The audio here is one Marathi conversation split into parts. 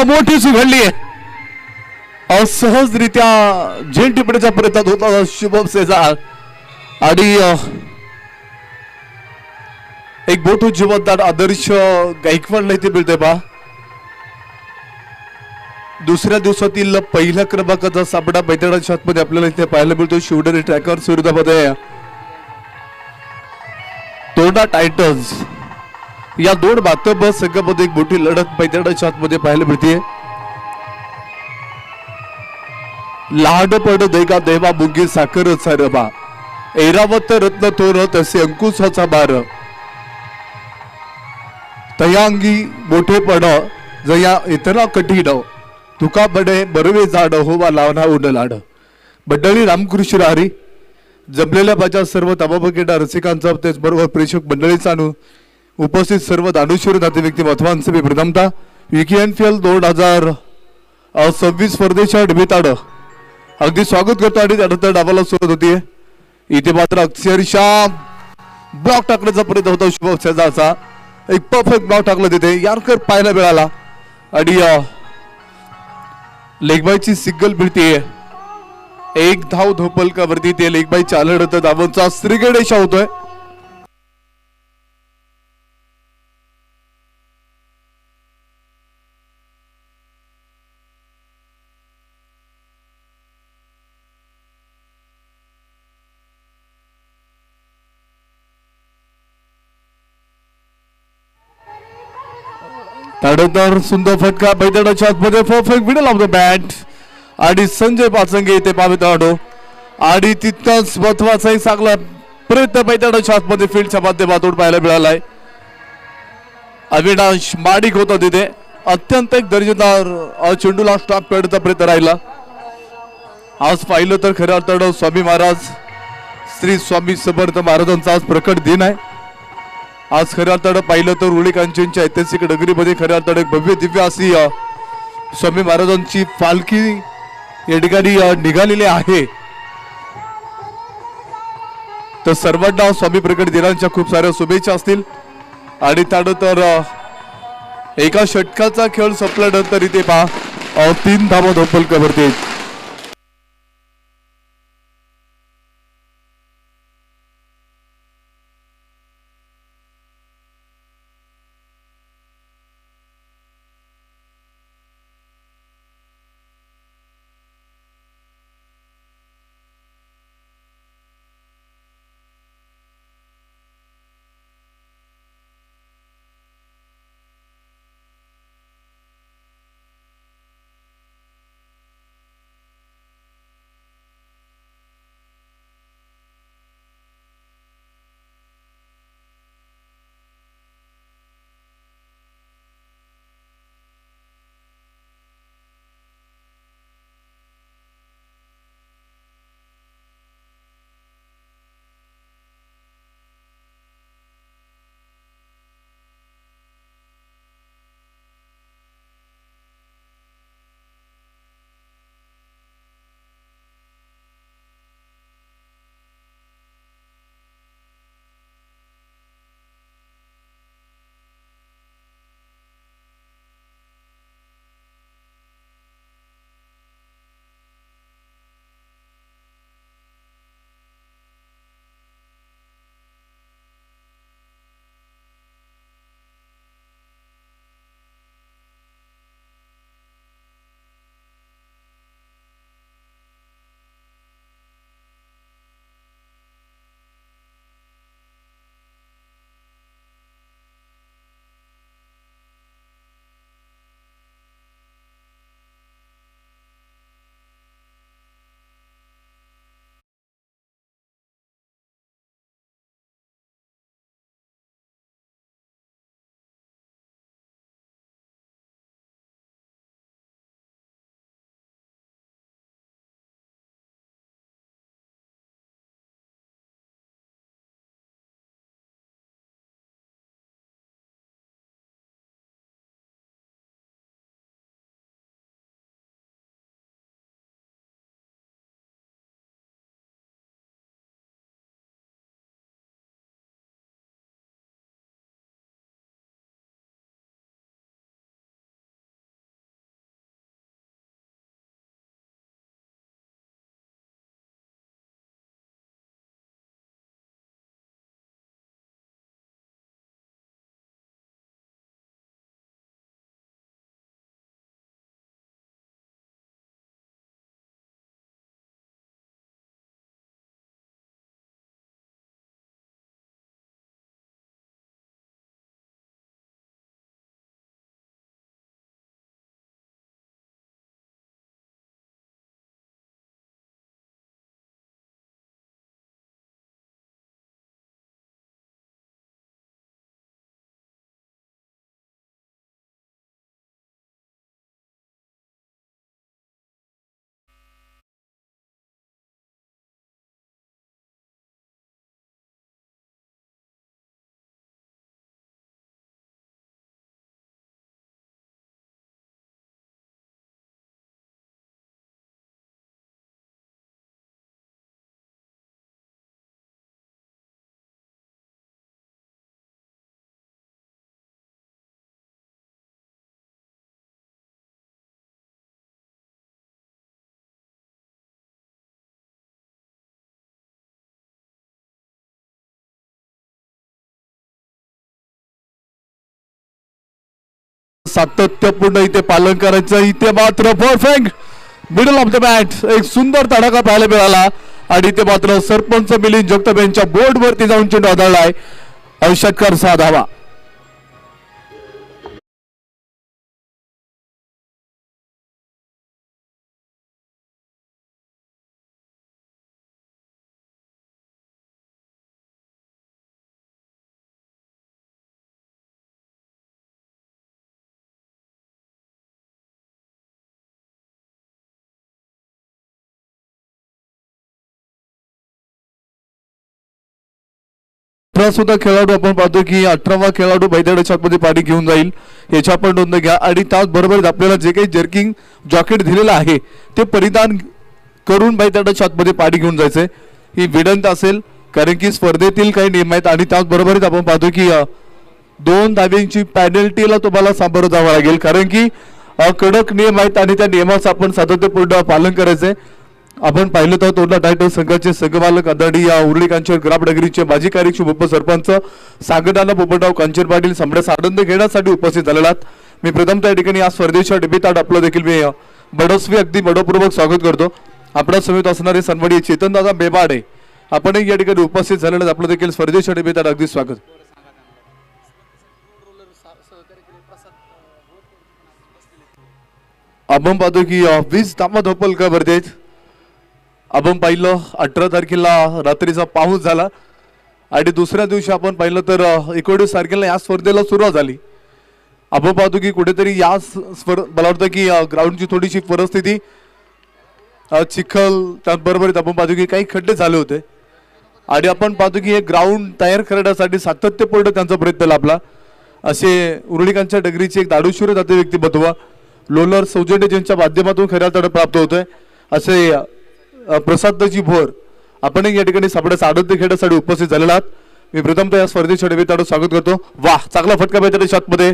मोठी सुघडली सहजरित्या झेल टिपण्याचा प्रयत्न होता शुभम सेजार आणि एक मोठं जीवनदार आदर्श गायकवाडला इथे मिळते पा दुसऱ्या दिवसातील पहिल्या क्रमांकाचा सामना मैदानाच्या आतमध्ये आपल्याला इथे पाहायला मिळतो शिवडरी ट्रॅकर्स विरोधामध्ये तोंडा टायटन्स या दोन मातब्बर संघामध्ये एक मोठी लढत मैदानाच्या आतमध्ये पाहायला मिळते लहानपण दैगा देवा मुंगी साखर सारबा ऐरावत रत्न थोर तसे अंकुशाचा बार तयांगी मोठेपण जया इतरा कठीण तुका बडे बरवे जाड होवा लावना उड लाड मंडळी रामकृष्ण हरी जमलेल्या माझ्या सर्व तमाम रसिकांचा त्याचबरोबर प्रेक्षक मंडळीचा उपस्थित सर्व दानशूर नाते व्यक्ती महत्वांचे मी प्रथमता विकीएनफीएल 2026 स्पर्धेच्या निमित्तानं अगदी स्वागत करतो आणि त्यानंतर डावाला सुरुवात होतीये इथे मात्र अक्षरशः ब्लॉक टाकण्याचा प्रयत्न होता शुभम सेजाचा एक परफेक्ट ब्लॉक टाकलं तिथे यारकर पाहायला मिळाला आणि लेगबाईची सिंगल मिळतीये एक धाव धोपलकावरती ते लेगबाई चालत धावांचा श्रीगणेश होतोय त्यानंतर सुंदर फटका मैदानाच्या आतमध्ये perfect middle of the bat आणि संजय पाचंगे इथे पाविताडो आणि तितकाच महत्वाचा एक चांगला प्रयत्न मैदानाच्या आतमध्ये फील्डच्या माध्यमातून पाहायला मिळालाय अविनाश माडिक होता तिथे अत्यंत एक दर्जेदार चेंडूला स्टॉप करण्याचा प्रयत्न राहिला आज पाहिलं तर खऱ्या अर्थानं स्वामी महाराज श्री स्वामी समर्थ महाराजांचा आज प्रकट दिन आहे आज खऱ्या अर्थानं पाहिलं तर रुळी कांचनच्या ऐतिहासिक नगरीमध्ये खऱ्या अर्थानं एक भव्य दिव्य अशी स्वामी महाराजांची पालखी या ठिकाणी निघालेली आहे तर सर्वांना स्वामी प्रकट दिनांच्या खूप साऱ्या शुभेच्छा असतील आणि त्यानंतर एका षटकाचा खेळ संपल्यानंतर इथे पहा 3 धावा धोपलकावरती सातत्यपूर्ण इथे पालन करायचं. इथे मात्र perfect middle of the bat एक सुंदर तडाखा पाहायला मिळाला आणि इथे मात्र सरपंच मिलिंद जगताप यांच्या बोर्ड वरती जाऊन चेंडू आदळलाय. षटकार 6 धावा. सुद्धा खेळाडू आपण पाहतो की 18वा खेळाडू बैदड्याच्या आतमध्ये पाणी घेऊन जाईल याची आपण नोंद घ्या. आणि त्याचबरोबर आपल्याला जे काही जर्किंग जॉकेट दिलेलं आहे ते परिधान करून बैदड्याच्या आतमध्ये पाणी घेऊन जायचंय ही विनंती असेल, कारण की स्पर्धेतील काही नियम आहेत. आणि त्याचबरोबरच आपण पाहतो की 2 धाब्यांची पॅनल्टीला तुम्हाला सामोरं जावं लागेल, कारण की कडक नियम आहेत आणि त्या नियमाचं आपण सातत्यपूर्ण पालन करायचंय. आपण पाहिलं तर तोंडा टायटल संघाचे संघमालक आदरणीय उरळी कांचन ग्रामनगरीचे माजी कार्यक्षम उपसरपंच सांगताना पोपटराव कांचन पाटील सम्राट आनंद घेण्यासाठी उपस्थित झालेला. मी प्रथम त्या ठिकाणी या स्पर्धेच्या डेब्यूतांड आपलं देखील मी बडोस्वी अगदी बडोपूर्वक स्वागत करतो. आपल्या समेत असणारे सन्माननीय चेतनदादा बेबाडे आपणही या ठिकाणी उपस्थित झालेलं आपलं देखील स्पर्धेच्या डेब्यूतांड अगदी स्वागत. आपण पाहतो की 20 धावा धोपलकावरती आहेत. आपण पाहिलं 18 तारखेला रात्रीचा पाऊस झाला आणि दुसऱ्या दिवशी आपण पाहिलं तर 19 तारखेला या स्पर्धेला सुरुवात झाली. आपण पाहतो की कुठेतरी या मला वाटतं की ग्राउंडची थोडीशी परिस्थिती चिखल त्याचबरोबर आपण पाहतो की काही खड्डे झाले होते आणि आपण पाहतो की हे ग्राउंड तयार करण्यासाठी सातत्यपूर्ण त्यांचा प्रयत्न लाभला. असे उरुळीकांच्या डगरीचे एक दाडूशूर जाते व्यक्तिमत्व लोलर सौजन्य ज्यांच्या माध्यमातून खऱ्या अर्थाने प्राप्त होतोय असे प्रसादजी भोर आपण या ठिकाणी सापड्याचा आनंद घेण्यासाठी उपस्थित झालेला आहात. मी प्रथमतः या स्पर्धेच्या डेब्यूतांड स्वागत करतो. वाह चांगला फटका बैठक शॉटमध्ये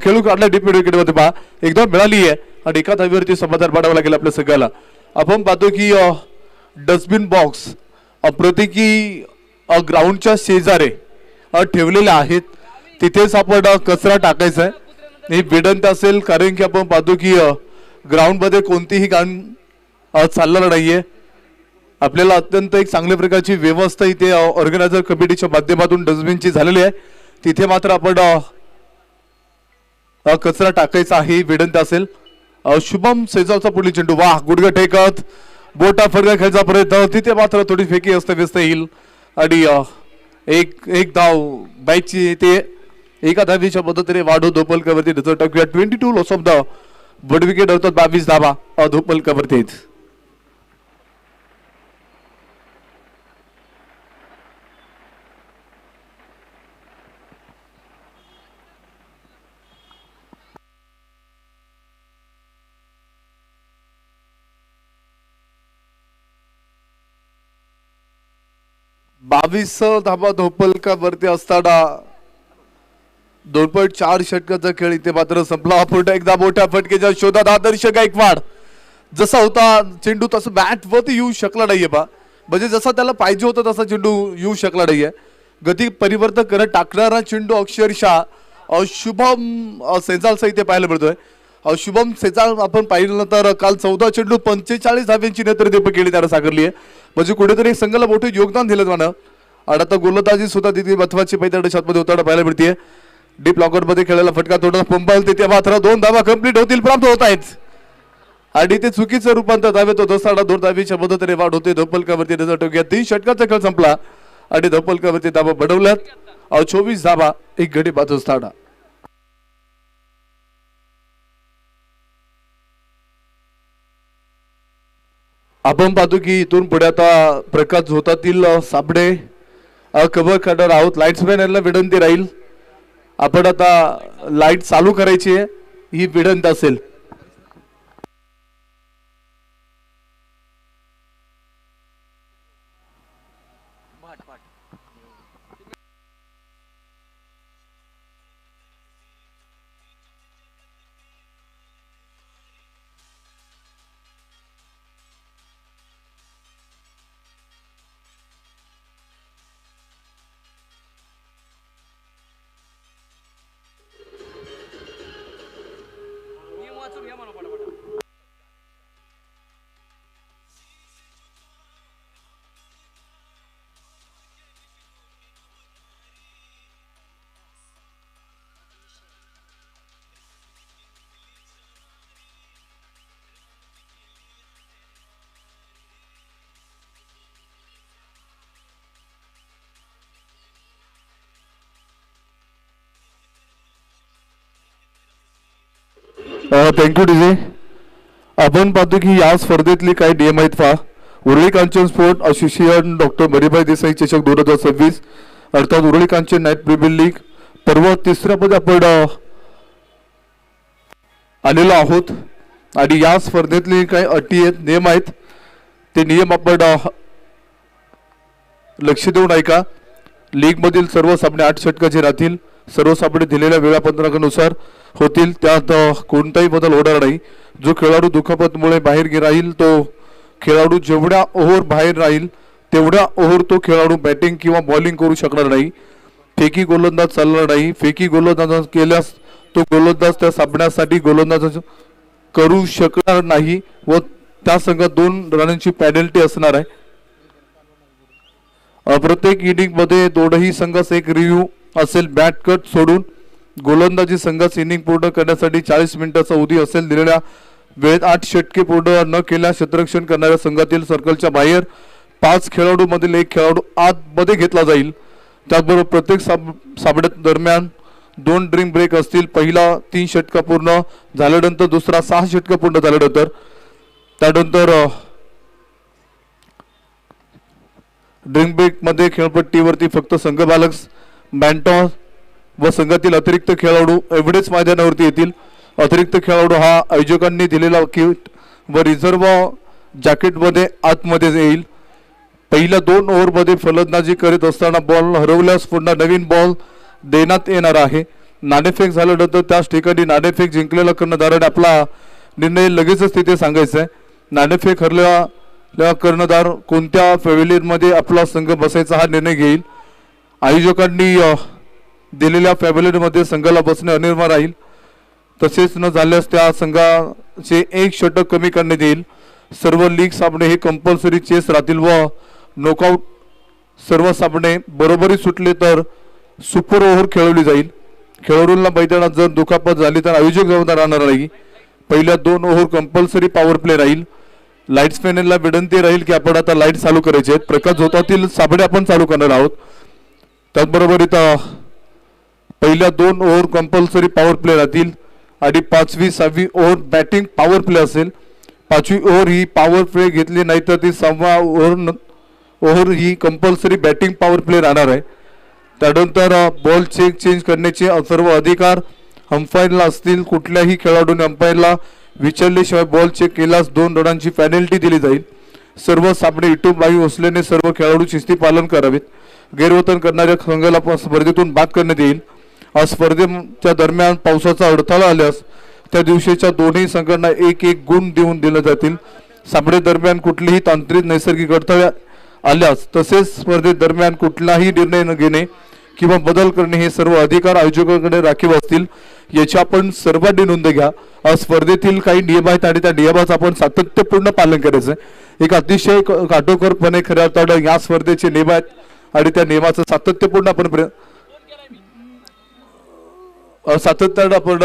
खेळू काढला डीप मिड विकेटमध्ये पहा एकदम मिळाली आहे आणि एका धावेवरती समाधान पाडावं लागेल आपल्या सगळ्याला. आपण पाहतो की डस्टबिन बॉक्स प्रत्येकी ग्राउंडच्या शेजारे ठेवलेले आहेत, तिथेच आपण कचरा टाकायचा आहे ही विनंती असेल, कारण की आपण पाहतो की ग्राउंड मध्ये कोणतीही घाण चालणार नाहीये. आपल्याला अत्यंत एक चांगल्या प्रकारची व्यवस्था इथे ऑर्गनायझर कमिटीच्या माध्यमातून डस्टबिनची झालेली आहे, तिथे मात्र आपण कचरा टाकायचा आहे विनंती असेल. शुभम सेजावचा पुढील चेंडू वाह गुडघा टेकत बोटा फडका खेळायचा प्रयत्न, तिथे मात्र थोडी फेकी असते व्यस्त येईल आणि एक धाव बाईकची ते एका धावीच्या पद्धतीने वाढव धोपलकावरती टाकूया. 22 लॉस ऑफ द बड विकेट होतात 22 धावा धोपलकावरती. बावीस धाबा धोपलकावरती असताना 2.4 षटकाचा खेळ इथे मात्र संपला. पुढे एकदा मोठ्या फटकेच्या शोधात आदर्श गायकवाड जसा होता चेंडू तसं बॅट वरती येऊ शकला नाहीये बा, म्हणजे जसा त्याला पाहिजे होता तसा चेंडू येऊ शकला नाहीये. गती परिवर्तन करत टाकणारा चेंडू अक्षरशः शुभम सेजालचा इथे पाहायला मिळतोय. शुभम सेजाल आपण पाहिलं तर काल 14 चेंडू 45 धाव्यांची नेतृत्व केली त्याला साकारली आहे, म्हणजे कुठेतरी संघाला मोठे योगदान दिलं म्हणा. आणि आता गोलंदाजी सुद्धा तिथे महत्वाची पैताडे शॉटमध्ये होताना पाहायला मिळते. डीप लॉकर मध्ये खेळायला फटका तोडा पंपाल तिथे मात्र 2 धावा कंप्लीट होतील प्राप्त होत आहेत आणि ते चुकीचं रूपांतर धावेत होत असताना 2 धावीच्या मदतीने वाढ होते. धोपलकावरती नजर ठेवूया. 3 षटकाचा खेळ संपला आणि धोपलकावरती धावा बनवल्यात 24 धावा एक गडी बाद असताना. आपण पाहतो की इथून पुढे आता प्रकाश झोतातील साबडे कव्हर करणार आहोत. लाईट्समॅन यांना विनंती राहील आपण आता लाईट चालू करायची आहे ही विनंती असेल. Thank you DJ. आपण पाहतो की या स्पर्धेतली काही नियम आहेत पहा. Urali Kanchan sport association doctor Maribhai Desai चषक 2026 अर्थात Urali Kanchan night premier league पर्व तिसऱ्या पदी आपण आलेलो आहोत आणि या स्पर्धेतले काही अटी आहेत नियम आहेत ते नियम आपण लक्ष देऊन ऐका. लीग मधील सर्व सामने 8 षटकाचे राहतील. सर्व सामने दिलेल्या वेळापत्रकानुसार होतील. त्यात कोणताही बदल होणार नाही. जो खेळाडू दुखापतमुळे बाहेर राहील तो खेळाडू जेवढ्या ओव्हर बाहेर राहील तेवढ्या ओव्हर तो खेळाडू बॅटिंग किंवा बॉलिंग करू शकणार नाही. फेकी गोलंदाज चालणार नाही. फेकी गोलंदाज केल्यास तो गोलंदाज त्या सामन्यासाठी गोलंदाज करू शकणार नाही व त्या संघात 2 रनांची पेनल्टी असणार आहे. प्रत्येक इनिंग मध्ये दोनही संघास एक रिव्ह्यू असेल. बॅट कट सोडून गोलंदाजी संघास इनिंग पूर्ण करण्यासाठी 40 मिनिटाचा अवधी असेल. दिलेल्या वेळेत 8 षटके पूर्ण न केल्यास क्षेत्ररक्षण करणाऱ्या संघातील सर्कलच्या बाहेर 5 खेळाडू मधील एक खेळाडू आतमध्ये घेतला जाईल. त्याचबरोबर प्रत्येक सामन्यात दरम्यान 2 ड्रिंक ब्रेक असतील. पहिला 3 षटका पूर्ण झाल्यानंतर दुसरा 6 षटका पूर्ण झाल्यानंतर त्यानंतर ड्रिंक ब्रेक मध्ये खेळपट्टीवरती फक्त संघ बालक बॅन्टॉ व संघातील अतिरिक्त खेळाडू एवढेच मैदानावरती येतील. अतिरिक्त खेळाडू हा आयोजकांनी दिलेला किट व रिझर्व जॅकेट मध्ये आतमध्ये येईल. पहिल्या 2 ओव्हरमध्ये फलंदाजी करीत असताना बॉल हरवल्यास पुन्हा नवीन बॉल देण्यात येणार आहे. नाणेफेक झाल्यानंतर त्याच ठिकाणी नाणेफेक जिंकलेला कर्णधाराने आपला निर्णय लगेचच तिथे सांगायचा आहे. नाणेफेक हरलेला कर्णधार कोणत्या पॅव्हेलियन मध्ये आपला संघ बसायचा हा निर्णय घेईल. आयोजकांनी दिलेल्या पॅव्हेलियन मध्ये संघाला बसणे अनिवार्य राहील. तसेच न झाल्यास त्या संघाचे 1 षटक कमी करण्यात येईल. सर्व लीग सामने हे कंपल्सरी चेस राहतील व नॉकआउट सर्व सामने बरोबरी सुटले तर सुपर ओव्हर खेळवली जाईल. खेळाडूंना मैदानात जर दुखापत झाली तर आयोजक जबाबदार राहणार नाही. पहिल्या 2 ओव्हर कंपल्सरी पॉवर प्ले राहील. लाईट्समॅनला विनंती राहील की आपण आता लाईट चालू करायचे आहेत. प्रकाश झोतातील सामने आपण चालू करणार आहोत. त्याचबरोबर इथं पहिल्या 2 ओव्हर कंपल्सरी पॉवर प्ले राहतील आणि 5वी 6वी ओव्हर बॅटिंग पॉवर प्ले असेल. 5वी ओव्हर ही पॉवर प्ले घेतली नाही तर ती 6व्या ओव्हर ही कंपल्सरी बॅटिंग पॉवर प्ले राहणार आहे. त्यानंतर बॉल चेंज करण्याचे सर्व अधिकार अंपायरला असतील. कुठल्याही खेळाडूने अंपायरला विचारल्याशिवाय बॉल चेक केल्यास 2 रनांची पेनल्टी दिली जाईल. सर्व सामने युट्यूब लाईव्ह असल्याने सर्व खेळाडू शिस्ती पालन करावेत. गैरवर्तन करणाऱ्या संघाला स्पर्धेतून बाद करण्यात येईल. स्पर्धेच्या दरम्यान पावसाचा अडथळा आल्यास त्या दिवशीच्या दोन्ही संघांना 1-1 गुण देऊन दिले जातील. सामने दरम्यान कुठलीही तांत्रिक नैसर्गिक अडथळे आल्यास तसेच स्पर्धे दरम्यान कुठलाही निर्णय न घेणे किंवा बदल करणे हे सर्व अधिकार आयोजकांकडे राखीव असतील. याची आपण सर्वांनी नोंद घ्या. स्पर्धेतील काही नियम आहेत आणि त्या नियमाचं आपण सातत्यपूर्ण पालन करायचं आहे. एक अतिशय काटेकोरपणे खऱ्या अर्थानं या स्पर्धेचे नियम आहेत आणि त्या नियमाचं सातत्यपूर्ण आपण सातत्यानं आपण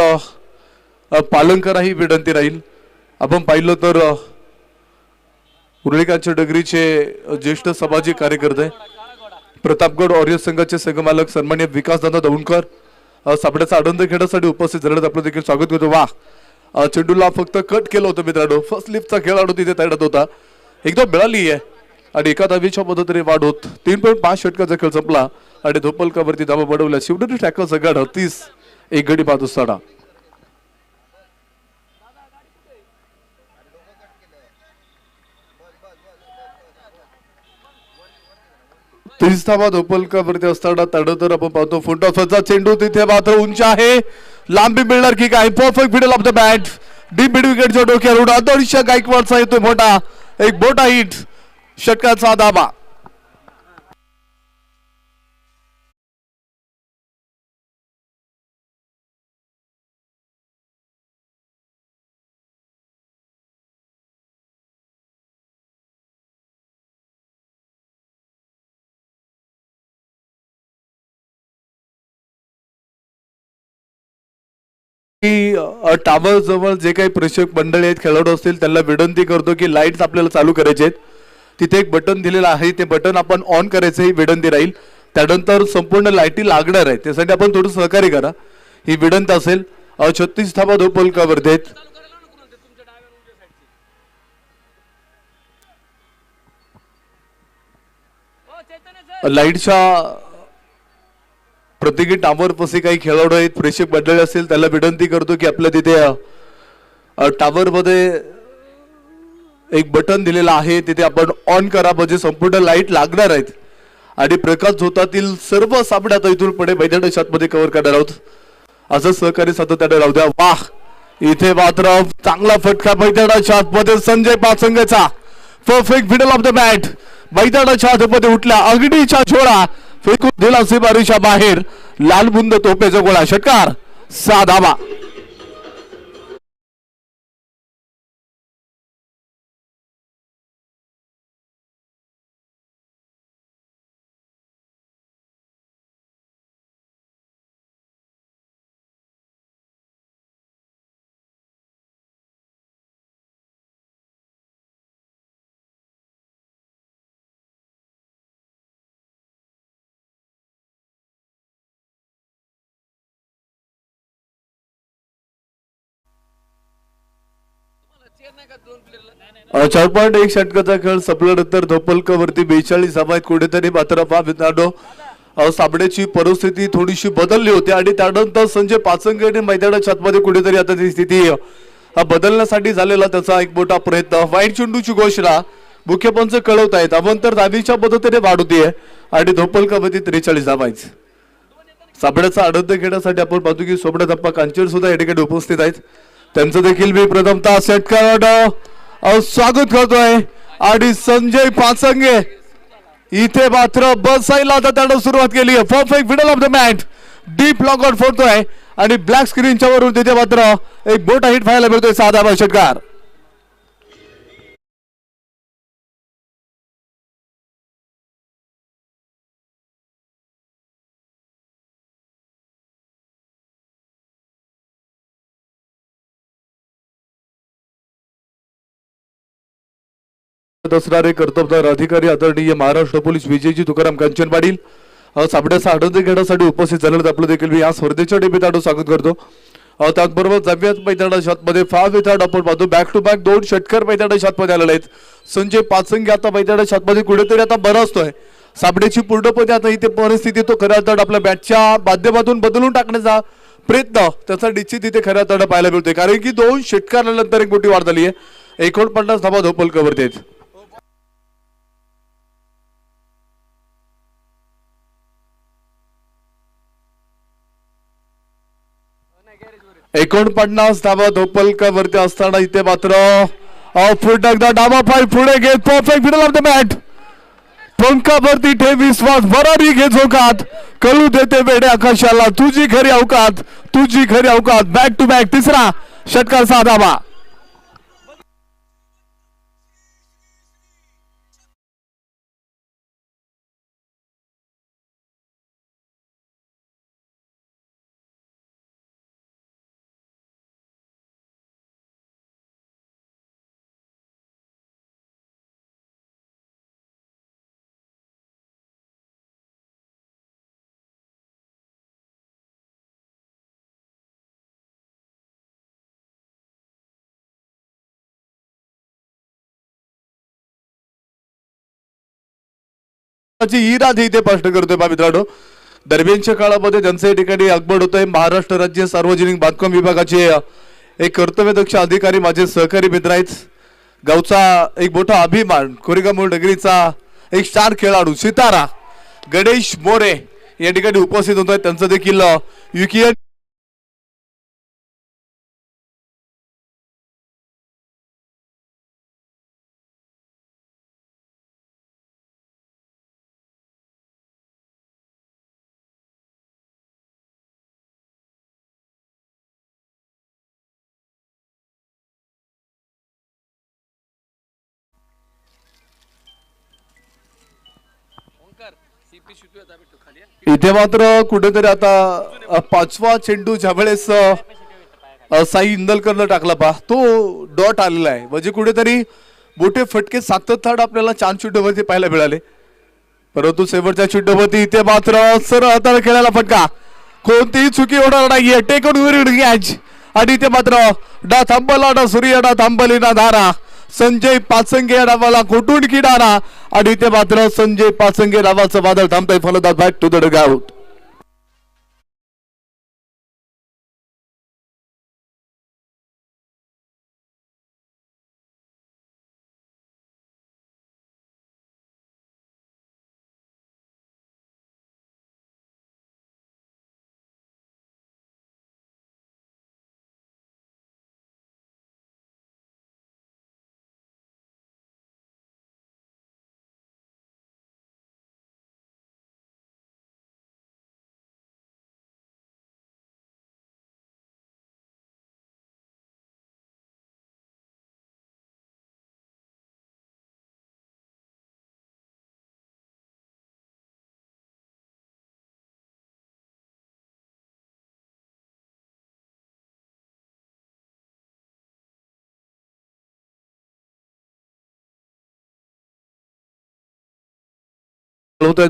पालन करा ही विनंती राहील. आपण पाहिलं तर उरळीकांच्या डगरीचे ज्येष्ठ सामाजिक कार्यकर्ते प्रतापगड ऑरियन संघाचे संघमालक सन्मान्य विकासदादा दौंडकर सामन्याचा आनंद घेण्यासाठी उपस्थित झालेत. आपलं देखील स्वागत करतो. वा चेंडूला फक्त कट केलं होतं मित्रांनो. फर्स्ट लिफ्टचा खेळाडू तिथे तैनात होता. एकदम मिळाली आहे आणि एका धावेच्या मदतीने वाढ होत 3.5 षटकाचा खेळ संपला आणि धोपलकावरती धावा बनवल्या. शिवडरी टॅकल संघात 30 एक गडी बाद असताना 30 धावा धोपलकावरती असताना त्यानंतर आपण पाहतो फुट ऑफचा चेंडू तिथे मात्र उंच आहे. लांबी मिळणार की काय. Perfect middle of the bat deep mid विकेटच्या डोक्यावर आदर्श गायकवाडचा येतोय मोठा एक मोठा हिट षटकाचा धावा. टावर जवळ जे काही प्रेक्षक मंडळी आहेत खेळाडू असतील त्यांना विनंती करतो की लाईट्स आपल्याला चालू करायचे आहेत. तिथे एक बटन दिलेलं आहे ते बटन आपण ऑन करायचं ही विनंती राहील. त्यानंतर संपूर्ण लाईटी लागणार आहे त्यासाठी आपण थोडं सहकार्य करा ही विनंती असेल. 36 धावा धोपलकावरती आहेत. लाईटच्या प्रत्येकी टावर पसे काही खेळाडू आहेत प्रेक्षक मंडळी असेल त्याला विनंती करतो की आपल्या तिथे टावर मध्ये एक बटन दिलेलं आहे तिथे आपण ऑन करा म्हणजे संपूर्ण लाईट लागणार आहेत आणि प्रकाश झोतातील सर्व सामन्यात इथून पुढे मैदानाच्या आतमध्ये कव्हर करणार आहोत. असं सहकारी सातत्याने राहू द्या. वाह इथे मात्र चांगला फटका मैदानाच्या आतमध्ये संजय पाचंगचा perfect middle of the mat मैदानाच्या आतमध्ये उठला अगडीच्या छोडा फेकून दिला सीमारेषा बाहेर लालबुंद तोपेचा गोळा षटकार 6 धावा. चार पॉइंट एक षटकाचा खेळ संपल्यानंतर धोपलकावरती 42 धावा आहेत. कुठेतरी मात्र सामन्याची परिस्थिती थोडीशी बदलली होती आणि त्यानंतर संजय पाचंगेने मैदानाच्या आतमध्ये कुठेतरी आता ती स्थिती बदलण्यासाठी झालेला त्याचा एक मोठा प्रयत्न. वाईट चेंडूची घोषणा मुख्य पंच कळवत आहेत. अवंतर धावीच्या पद्धतीने वाढ होतीये आणि धोपलकावरती 43 धावा आहेत. सामन्याचा आनंद घेण्यासाठी आपण पाहतो की सोमनाथ अप्पा कांचन सुद्धा या ठिकाणी उपस्थित आहेत. त्यांचं देखील मी प्रथमतः षटकार स्वागत करतोय आणि संजय पाचंगे इथे मात्र बसायला आता त्यानं सुरुवात केली आहे. Perfect middle of the mat deep long out फोडतोय आणि ब्लॅक स्क्रीनच्या वरून तिथे मात्र एक मोठा हिट पाहायला मिळतोय. 6 धावा षटकार. असणारे कर्तबगार अधिकारी आदरणीय महाराष्ट्र पोलीस विजयजी तुकाराम कांचन पाटील सामन्याचा आनंद घेण्यासाठी उपस्थित झालेले आपलं देखील मी या स्पर्धेच्या डेब्यूतांचं स्वागत करतो. त्याचबरोबर जाव्यात मैदानाच्या आतमध्ये फार वेळा आपण पाहतो बॅक टू बॅक 2 षटकार मैदानाच्या आतमध्ये आलेले आहेत. संजय पाचंगे आता मैदानाच्या आतमध्ये कुठेतरी आता बरा असतोय. सामन्याची पूर्णपणे आता इथे परिस्थिती तो खऱ्या अर्थानं आपल्या बॅटच्या माध्यमातून बदलून टाकण्याचा प्रयत्न त्याचा निश्चित इथे खऱ्या अर्थानं पाहायला मिळतोय कारण की 2 षटकारानंतर एक मोठी वाढ झाली आहे. 49 धावा धोपलकावरती आहेत. 49 धावा धोपलकावरती असताना इथे मात्र पुन्हा एकदा डावा पाय पुढे घेत perfect middle of the mat पंखावरती ठेव विश्वास बरारी घे झोकात कळू देते वेडे आकाशाला तुझी खरी अवकात तुझी खरी अवकात. बॅक टू बॅक तिसरा षटकार 6 धावा. इरादे इथे स्पष्ट करतोय बा मित्रांनो. दरम्यानच्या काळामध्ये ज्यांचं या ठिकाणी आगमन होतंय महाराष्ट्र राज्य सार्वजनिक बांधकाम विभागाचे एक कर्तव्यदक्ष अधिकारी माझे सहकारी मित्र आहेत. गावचा एक मोठा अभिमान कोरेगाव नगरीचा एक स्टार खेळाडू सितारा गणेश मोरे या ठिकाणी उपस्थित होत आहेत. त्यांचं देखील युकीएन इथे मात्र कुठेतरी आता 5वा चेंडू ज्यावेळेस साई इंदलकरनं टाकला पहा, तो डॉट आलेला आहे. म्हणजे कुठेतरी मोठे फटके सातत्याने आपल्याला छान चेंडूवरती पाहायला मिळाले. परंतु शेवटच्या चेंडूवरती इथे मात्र सरळ हाताने खेळायला फटका, कोणतीही चुकी होणार नाहीये. टेकून कॅच आणि इथे मात्र डा थांबला डा सूर्य डा थांबली ना धारा. संजय पाचंगे या डावाला कोटून किडारा आणि इथे मात्र संजय पाचंगे डावाचं वादळ थांबतंय. फलंदाज back to the dugout.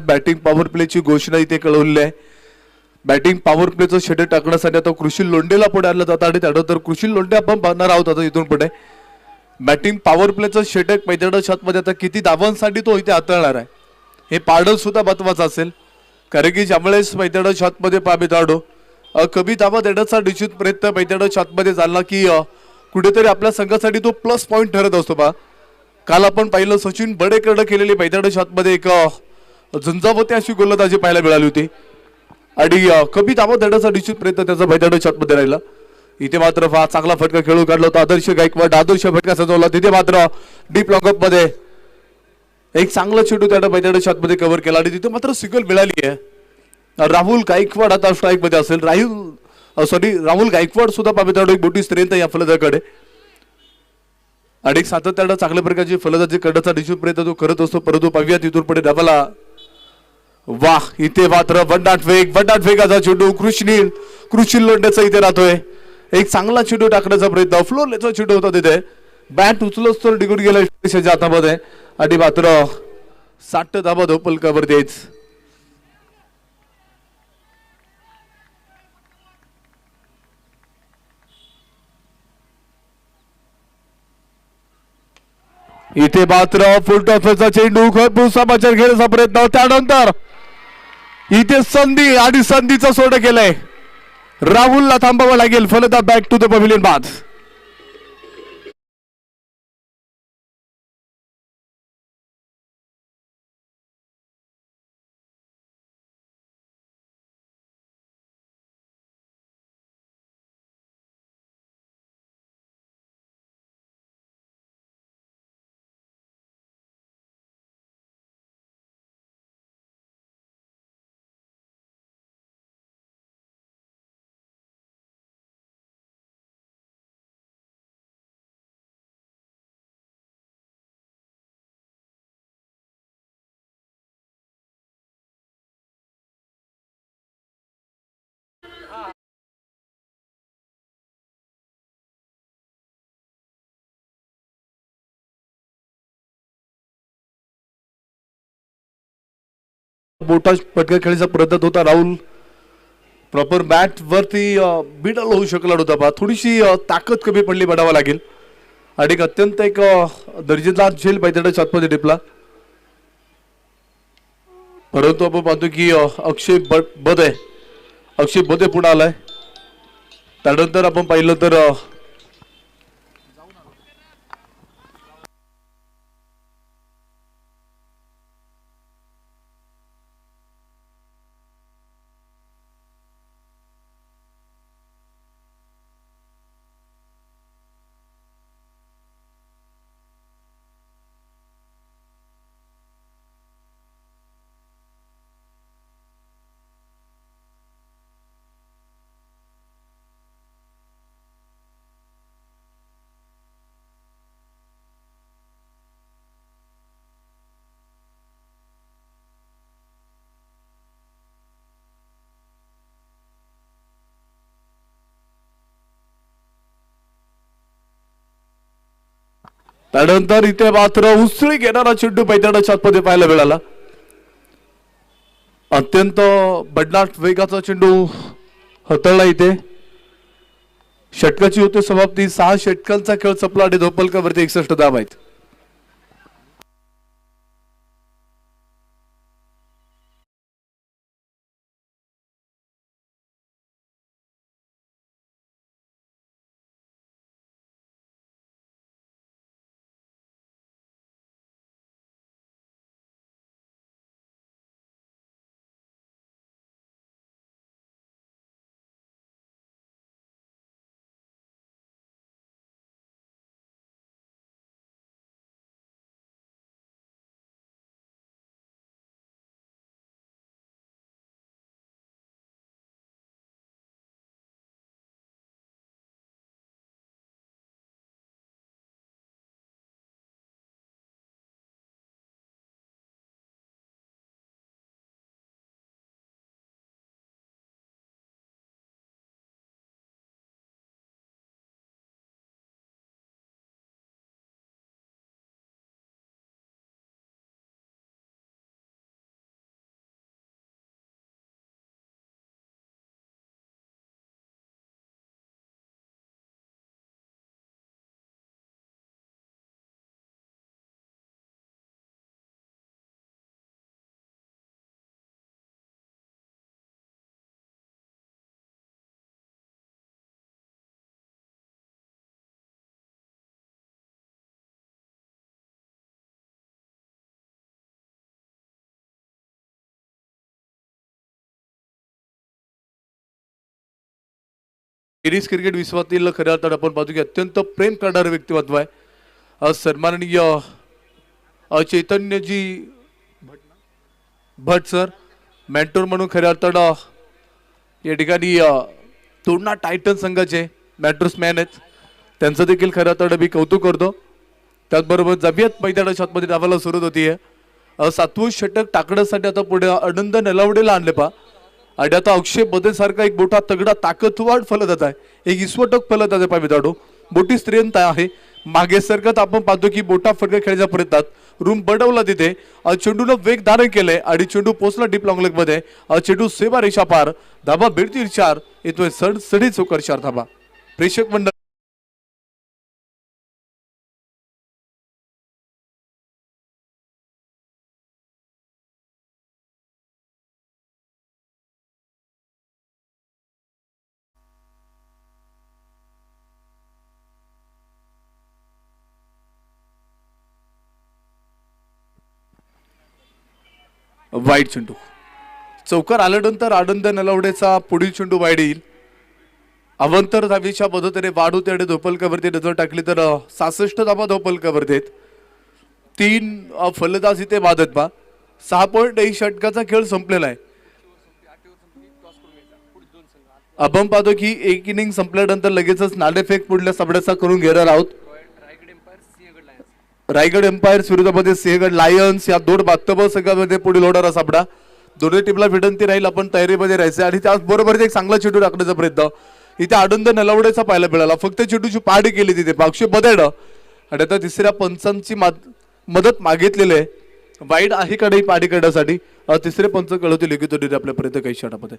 Batting power प्लेची घोषणा इथे कळवली आहे. बॅटिंग पॉवर प्लेचं षटक टाकण्यासाठी आता कृषी लोंढेला पुढे आणलं जातं आणि त्यानंतर कृषी लोंढे आपण पाहणार आहोत आता इथून पुढे. बॅटिंग पॉवर प्लेचं षटक मैदानाच्या छतमध्ये आता किती धावांसाठी तो इथे हाताळणार आहे हे पाडण सुद्धा महत्वाचं असेल. कारण की ज्यावेळेस मैदानाच्या छतमध्ये पाबिताडो कमी धावा देण्याचा निश्चित प्रयत्न मैदानाच्या छतमध्ये झाला की कुठेतरी आपल्या संघासाठी तो प्लस पॉईंट ठरत असतो पहा. काल आपण पाहिलं सचिन बडेकडे केलेली मैदानाच्या छतमध्ये एक झंझावती अशी गोलंदाजी पाहायला मिळाली होती आणि कमी धावा देण्याचा निश्चित प्रयत्न त्याचा मैदानाच्या छतमध्ये राहिला. इथे मात्र चांगला फटका खेळून काढला होता आदर्श गायकवाड. आदर्श फटका सजवला. तिथे मात्र डीप लॉकअप मध्ये एक चांगला चेंडू त्यानं मैदानाच्या छतमध्ये कव्हर केला आणि तिथे मात्र सिंगल मिळाली आहे. राहुल गायकवाड आता स्ट्राईक मध्ये असेल. राहुल गायकवाड सुद्धा पाबिताडो एक मोठी स्ट्रेंथ या फलंदाजाकडे आणि सातत्यानं चांगल्या प्रकारची फलंदाजी करण्याचा निश्चित प्रयत्न तो करत असतो. परंतु पाहूया तिथून पुढे डावाला वाह इथे मात्र वंडाट वेगाचा चेंडू कृषी लोंढ्याचा इथे राहतोय. एक चांगला चेंडू टाकण्याचा प्रयत्न फ्लोरलेचा चेंडू होता तिथे. बॅट उचलच तर निघून गेला त्याच्या हातामध्ये आणि मात्र 60 धावा धोपलकावर देच. इथे मात्र फुल टॉसचा चेंडू खरपूस समाचार घेण्याचा प्रयत्न. त्यानंतर इथे संधी आणि संधीचा सोड केलाय. राहुलला थांबावं लागेल. फलंदाज बॅक टू द पॅव्हिलियन बाद. मोठा फटका खेळायचा प्रयत्न होता. राहुल प्रॉपर बॅट वरती बिडल होऊ शकला नव्हता पहा. थोडीशी ताकद कमी पडली म्हणावं लागेल आणि अत्यंत एक दर्जेदार झेल मैदानाच्या आतमध्ये टिपला. परंतु आपण पाहतो की अक्षय बदे पुढे आलाय. त्यानंतर आपण पाहिलं तर त्यानंतर इथे मात्र उसळी घेणारा चेंडू मैदानाच्या आतमध्ये पाहायला मिळाला. अत्यंत बडनाट वेगाचा चेंडू हाताळला इथे. षटकाची होते समाप्ती. 6 षटकांचा खेळ संपला आणि धोपलकावरती 61 धावा आहेत. गिरीश क्रिकेट विश्वातील खऱ्या अर्थात आपण पाहतो की अत्यंत प्रेम करणारं व्यक्तिमत्व आहे. सन्माननीय चैतन्यजी भट सर मेंटोर म्हणून खऱ्या अर्थात या ठिकाणी तोरणा टायटन संघाचे मेंटोर्समॅन आहेत. त्यांचं देखील खऱ्या अर्थात मी कौतुक करतो. त्याचबरोबर जबियत मैदानाच्या आतमध्ये धावायला सुरुवात होतीये. 7वं षटक टाकण्यासाठी आता पुढे आनंद नलावडेला आणले पा. आणि आता अक्षय बदेसारखा एक मोठा तगडा ताकदवार फलंदाज आहे. एक विस्फोटक फलंदाज आहे. पाय मित्रांनो मोठी स्ट्रेंथ आहे. मागे सरकत आपण पाहतो की मोठा फटका खेळायच्या प्रयत्नात रूम बडवला तिथे. चेंडूनं वेग धारण केलंय आणि चेंडू पोचला डीप लॉंग लेग मध्ये. चेंडू सेवा रेषा पार. धाबा बेडतील 4 येतोय सडसडी चौकार 4 धाबा. प्रेक्षक मंडळ वाईट चेंडू चौकार आल्यानंतर आनंद नलावडेचा पुढील चेंडू वाईट येईल. अवंतर धावीच्या मदतीने वाढवते आणि धोपलकावरती नजर टाकली तर 66 धावा धोपलकावरती आहेत. 3 फलंदाज इथे बाद आहेत. 6.1 षटकाचा खेळ संपलेला आहे. आपण पाहतो की एक इनिंग संपल्यानंतर लगेचच नाणेफेक पुढल्या सामन्याचा करून घेणार आहोत. रायगड एम्पायर्स विरोधामध्ये सिंहगड लायन्स या 2 बास्तव संघामध्ये पुढील होणारा सामना. दोन्ही टीमला विनंती राहील आपण तयारीमध्ये राहायचं. आणि त्याचबरोबर एक चांगला चेंडू टाकण्याचा प्रयत्न इथे आनंद नलावडेचा पाहायला मिळाला. फक्त चेंडूची पाडी केली तिथे पाक्षे बदलणं. आणि आता तिसऱ्या पंचांची मदत मागितलेली आहे. वाईट आहे का नाही पाडी करण्यासाठी तिसरे पंच कळवतील की तो आपल्यापर्यंत काही क्षणामध्ये.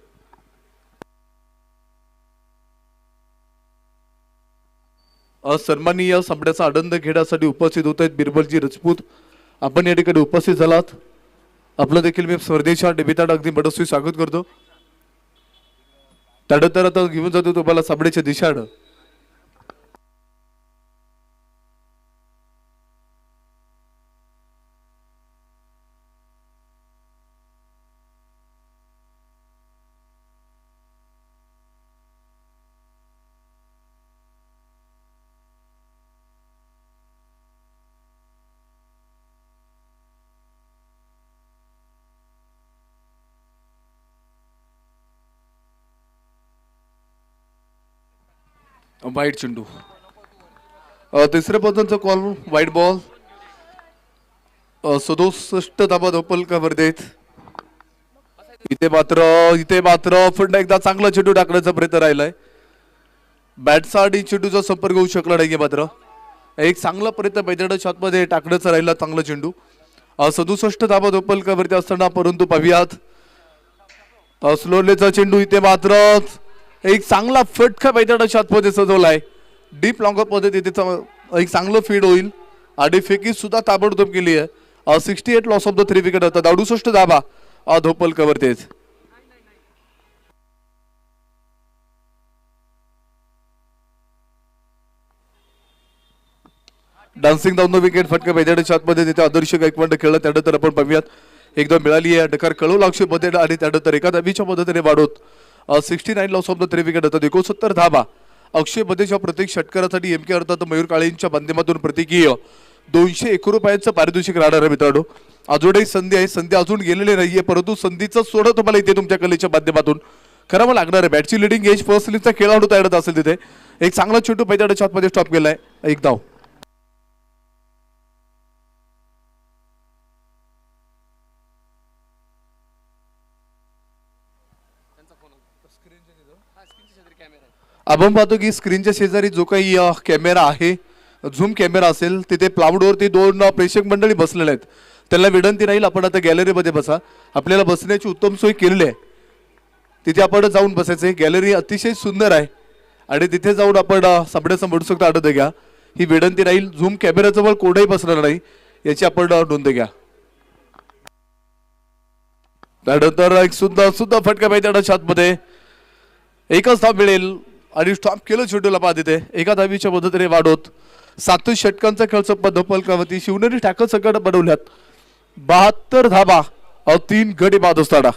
सन्माननीय सामन्याचा आनंद घेण्यासाठी उपस्थित होत आहेत बिरबलजी राजपूत. आपण या ठिकाणी उपस्थित झालात. आपलं देखील मी स्पर्धेच्या निमित्तानं अगदी मनस्वी स्वागत करतो. त्यानंतर आता घेऊन जातो तुम्हाला सामन्याच्या दिशानं. वाईट चेंडू तिसऱ्या पदांचा कॉल वाईट बॉल. 67 धाबा धोपलकावर देत. इथे मात्र पुन्हा एकदा चांगला चेंडू टाकण्याचा प्रयत्न राहिलाय. बॅटचा आणि चेंडूचा संपर्क होऊ शकला नाहीये. मात्र एक चांगला प्रयत्न पैदळ शॉटमध्ये टाकण्याचा राहिला चांगला चेंडू 67 धावा धोपलकावरती असताना, परंतु पाहूयात स्लोलेचा चेंडू इथे मात्र एक चांगला फटका पैदळ शॉटमध्ये सजवलाय. डीप लॉंगर पद्धतीने एक चांगलं फीड होईल आणि फेकी सुद्धा ताबडतोब केली आहे. 68 लॉस ऑफ द 3 विकेट होतात. 68 धावा धोपलकावरतीच. डान्सिंग डाऊन द विकेट फटका पैदळ शॉटमध्ये तिथे आदर्श गायकवाड खेळला. त्यानंतर आपण पाहूयात एकदा मिळाली आहे डकार कळवला अक्षय बदेड आणि त्यानंतर एका धाबीच्या मदतीने वाढवत 69 लॉस ऑफ द 3 विकेट होतात. 69 धावा अक्षय बदेच्या प्रत्येक षटकारासाठी एमके अर्थात मयूर काळेंच्या माध्यमातून प्रत्येकी 201 रुपयांचं पारितोषिक राहणार आहे. मित्रांनो, अजूनही संधी आहे, संधी अजून गेलेली नाहीये, परंतु संधीचं सोडं तुम्हाला इथे तुमच्या कलेच्या माध्यमातून करावं लागणार आहे. बॅटची लिडिंग एज फर्स्ट इनिंगचा खेळाडू तयार असेल तिथे एक चांगला चेंडू पैदळ शॉटमध्ये स्टॉप केलाय. एक धाव. आपण पाहतो की स्क्रीनच्या शेजारी जो काही कॅमेरा आहे, झूम कॅमेरा असेल, तिथे प्लाउडवरती 2 प्रेक्षक मंडळी बसलेले आहेत. त्यांना विनंती राहील आपण आता गॅलरीमध्ये बसा. आपल्याला बसण्याची उत्तम सोय केलेली आहे, तिथे आपण जाऊन बसायचं. गॅलरी अतिशय सुंदर आहे आणि तिथे जाऊन आपण सापड्याचा म्हणू शकतो आनंद घ्या. ही विनंती राहील. झूम कॅमेऱ्याजवळ कोणीही बसणार नाही याची आपण नोंद घ्या. त्यानंतर एक सुद्धा फटका पाहिजे शॉटमध्ये एकच धाव मिळेल आणि स्टॉप केलं चेंडूला बाद येते. एका धावीच्या मदतीने वाढवत 7 षटकांचा खेळ संपत धोपलकावरती शिवनेरी टॅकल संघाने बनवल्यात 72 धावा 3 गडी बाद असताना.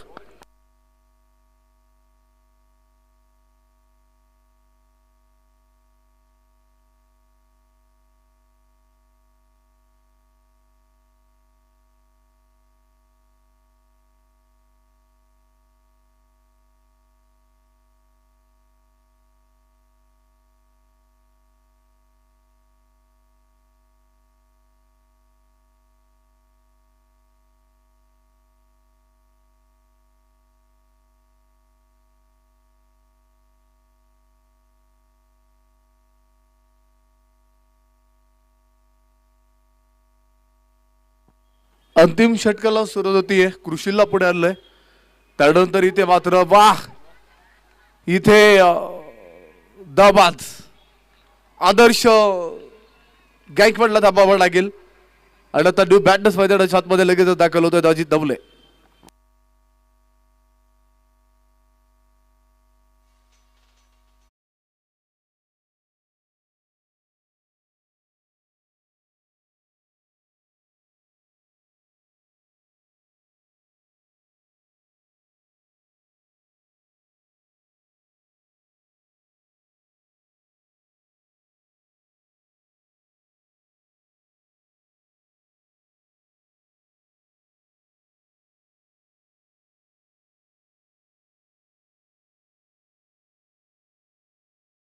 अंतिम षटकाला सुरुवात होतीये. कृषीला पुढे आणलंय. त्यानंतर इथे मात्र वाह, इथे दाबाज आदर्श गायकवाडला दाबावं लागेल आणि आता न्यू बॅटनेस मैदानाच्या आतमध्ये लगेच दाखल होतोय अजित दवले.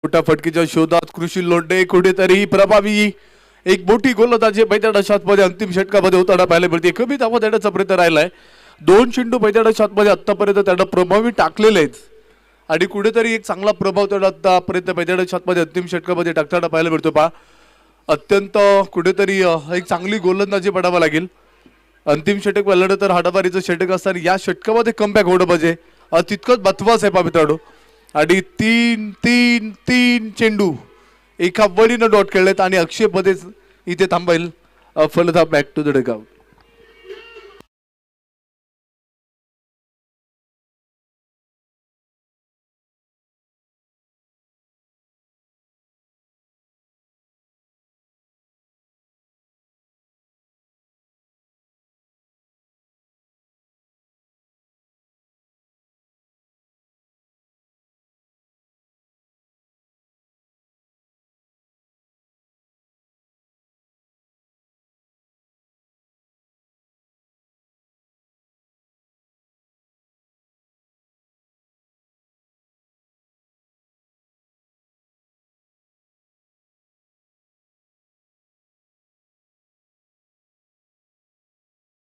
मोठ्या फटकीच्या शोधात कृषी लोंढे कुठेतरी प्रभावी एक मोठी गोलंदाजी मैदाना शॉटमध्ये अंतिम षटकामध्ये होताना पाहायला मिळते. कमी धावा देण्याचा प्रयत्न राहिलाय. 2 चेंडू मैदाना शॉटमध्ये आतापर्यंत त्यानं प्रभावी टाकलेले आहेत आणि कुठेतरी एक चांगला प्रभाव त्याला आतापर्यंत मैदाना शॉटमध्ये अंतिम षटकामध्ये टाकताना पाहायला मिळतो. पहा, अत्यंत कुठेतरी एक चांगली गोलंदाजी पडावं लागेल. अंतिम षटक वेळानं तर हाडामारीचं षटक असताना या षटकामध्ये कमबॅक होणं म्हणजे तितकंच महत्वाचं आहे. पहा मित्रांनो, आणि 3 चेंडू एका वळीनं डॉट खेळलेत आणि अक्षय बदेच इथे थांबेल. फलदा बॅक टू द डगआउट.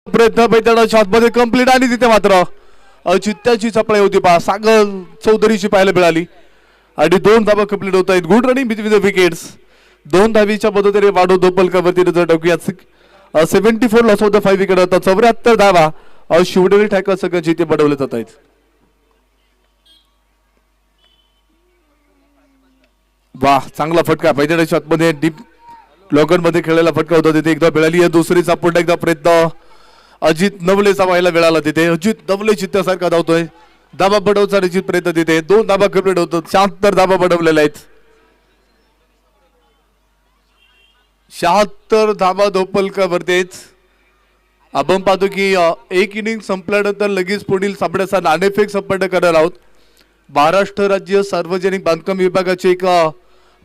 प्रयत्न मैदाना शॉटमध्ये कंप्लीट आणि तिथे मात्र चित्त्याची चपळाई होती. पहा, सागर चौधरीची पाहायला मिळाली आणि 2 धावा कंप्लीट होत आहेत. Good running between the wickets. 2 धावीच्या मदतीने वाढो दोपलकावरती नजर टाकूया. 74 लॉस ऑफ द 5 विकेट होता. 74 धावा शिवनेरी ठॅकर संघाची इथे बनवले जात आहेत. वाह, चांगला फटका पहिल्या शॉटमध्ये डीप लॉगर मध्ये खेळलेला फटका होता तिथे एकदा मिळाली आहे. दुसरीचा पुन्हा एकदा प्रयत्न अजित नवलेचा व्हायला मिळाला तिथे. अजित नवले चित्त्यासारखा धावतोय. धाबा बनवचा निश्चित प्रयत्न तिथे 2 धाबा कंप्लीट होतो. 76 धाबा बनवलेल्या आहेत. 76 धाबा दोपलकावरतीच आपण पाहतो की एक इनिंग संपल्यानंतर लगेच पुढील सामन्याचा नाणेफेक संपन्न करणार आहोत. महाराष्ट्र राज्य सार्वजनिक बांधकाम विभागाचे एक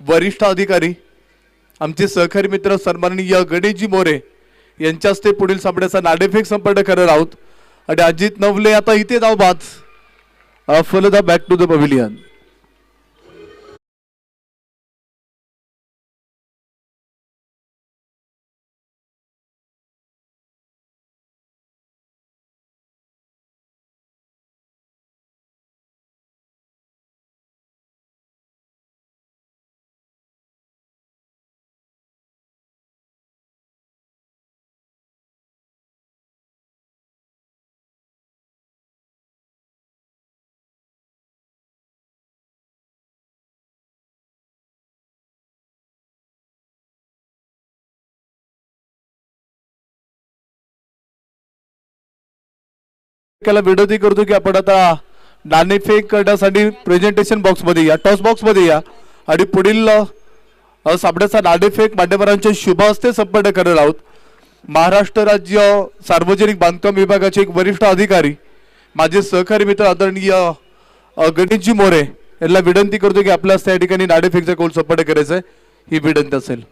वरिष्ठ अधिकारी आमचे सहकारी मित्र सन्माननीय गणेशजी मोरे यांच्या हस्ते पुढील सामन्याचा नाणेफेक संपन्न करणार आहोत. आणि अजित नवले आता इथे धावबाद फलदा बॅक टू द पव्हिलियन. विनंती करतो की आपण आता नाणेफेक करण्यासाठी प्रेझेंटेशन बॉक्स मध्ये या, टॉस बॉक्स मध्ये या आणि पुढील सामन्याचा नाणेफेक मान्यवरांच्या शुभ हस्ते संपन्न करणार आहोत. महाराष्ट्र राज्य सार्वजनिक बांधकाम विभागाचे एक वरिष्ठ अधिकारी माझे सहकारी मित्र आदरणीय गणेशजी मोरे यांना विनंती करतो की आपल्या त्या ठिकाणी नाणेफेकचा कौल संपन्न करायचा आहे. ही विनंती असेल.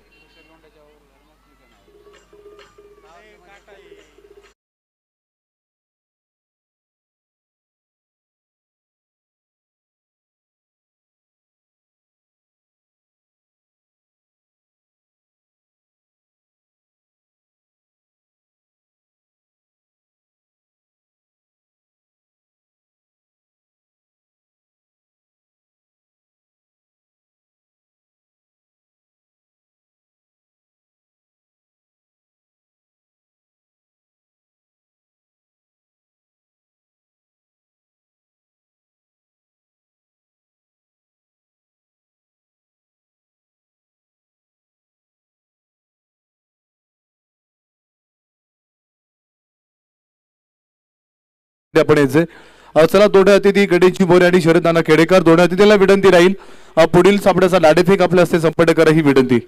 आपण यायचे चला. दोन्ही अतिथी गणेशजी मोरे आणि शरद नाना खेडेकर दोन्ही अतिथीला विनंती राहील पुढील सामन्याचा नाणेफेक आपल्या हस्ते संपन्न करा ही विनंती.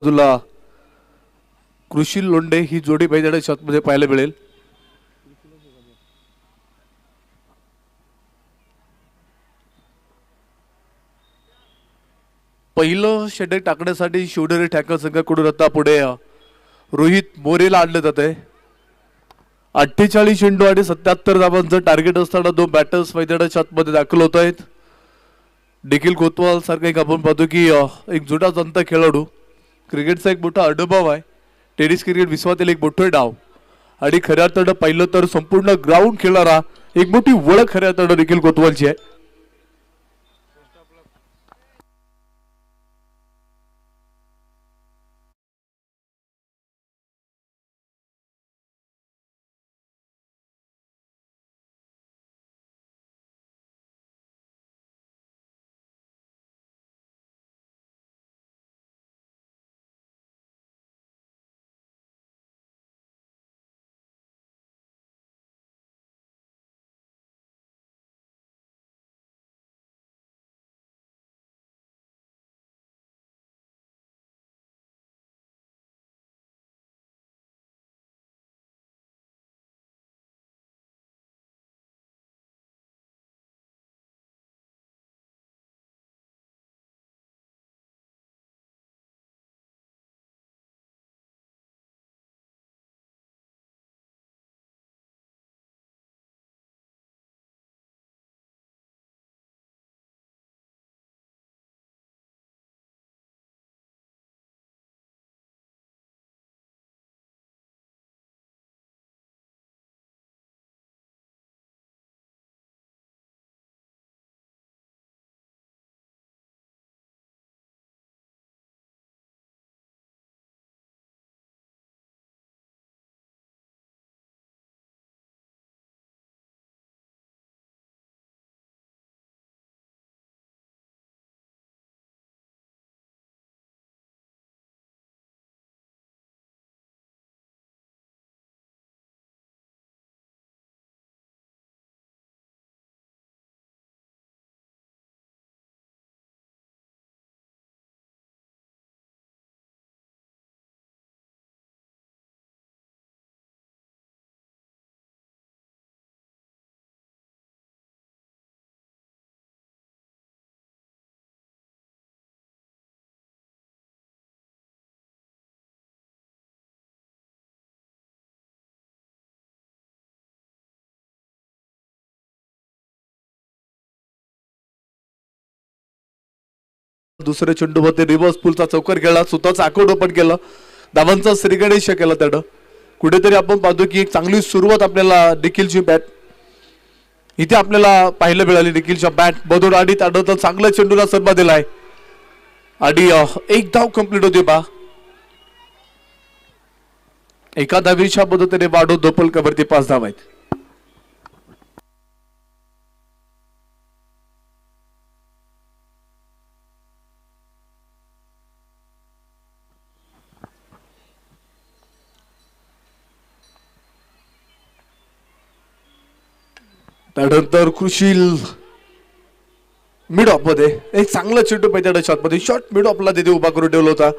तुला कृषी लोंढे ही जोडी मैदानाच्या शॉटमध्ये पाहायला मिळेल. पहिलं षटक टाकण्यासाठी शिवडरे ठॅकर संघाकडून आता पुढे रोहित मोरेला आणलं जात आहे. 48 चेंडू आणि 77 धावांचं टार्गेट असताना 2 बॅटर्स मैदानाच्या आतमध्ये दाखल होत आहेत. निखिल कोतवाल सारखा एक आपण पाहतो की एक जुना जनता खेळाडू, क्रिकेटचा एक मोठा अनुभव आहे, टेनिस क्रिकेट विश्वातील एक मोठं डाव आणि खऱ्या अर्थानं पाहिलं तर संपूर्ण ग्राउंड खेळणारा एक मोठी ओळख खऱ्या अर्थानं निखिल कोतवालची आहे. दुसऱ्या चेंडूमध्ये रिव्हर्स पुलचा चौकार खेळला, स्वतःच आकडो पण केलं, धावांचा श्रीगणेश केला त्यानं. कुठेतरी आपण पाहतो की एक चांगली सुरुवात आपल्याला निखिलची बॅट इथे आपल्याला पाहायला मिळाली. निखिलच्या बॅट बदून आणि त्यानंतर चांगल्या चेंडूला सन्मान दिलाय आणि एक धाव कंप्लीट होते बा. एका धावीच्या मदतीने वाढो दोपलकावरती 5 धाव आहेत. त्यानंतर कृषील मिड ऑफ मध्ये एक चांगला चेंडू पाहिजे शॉट मध्ये, शॉट मिड ऑफला तिथे उभा करून ठेवला होता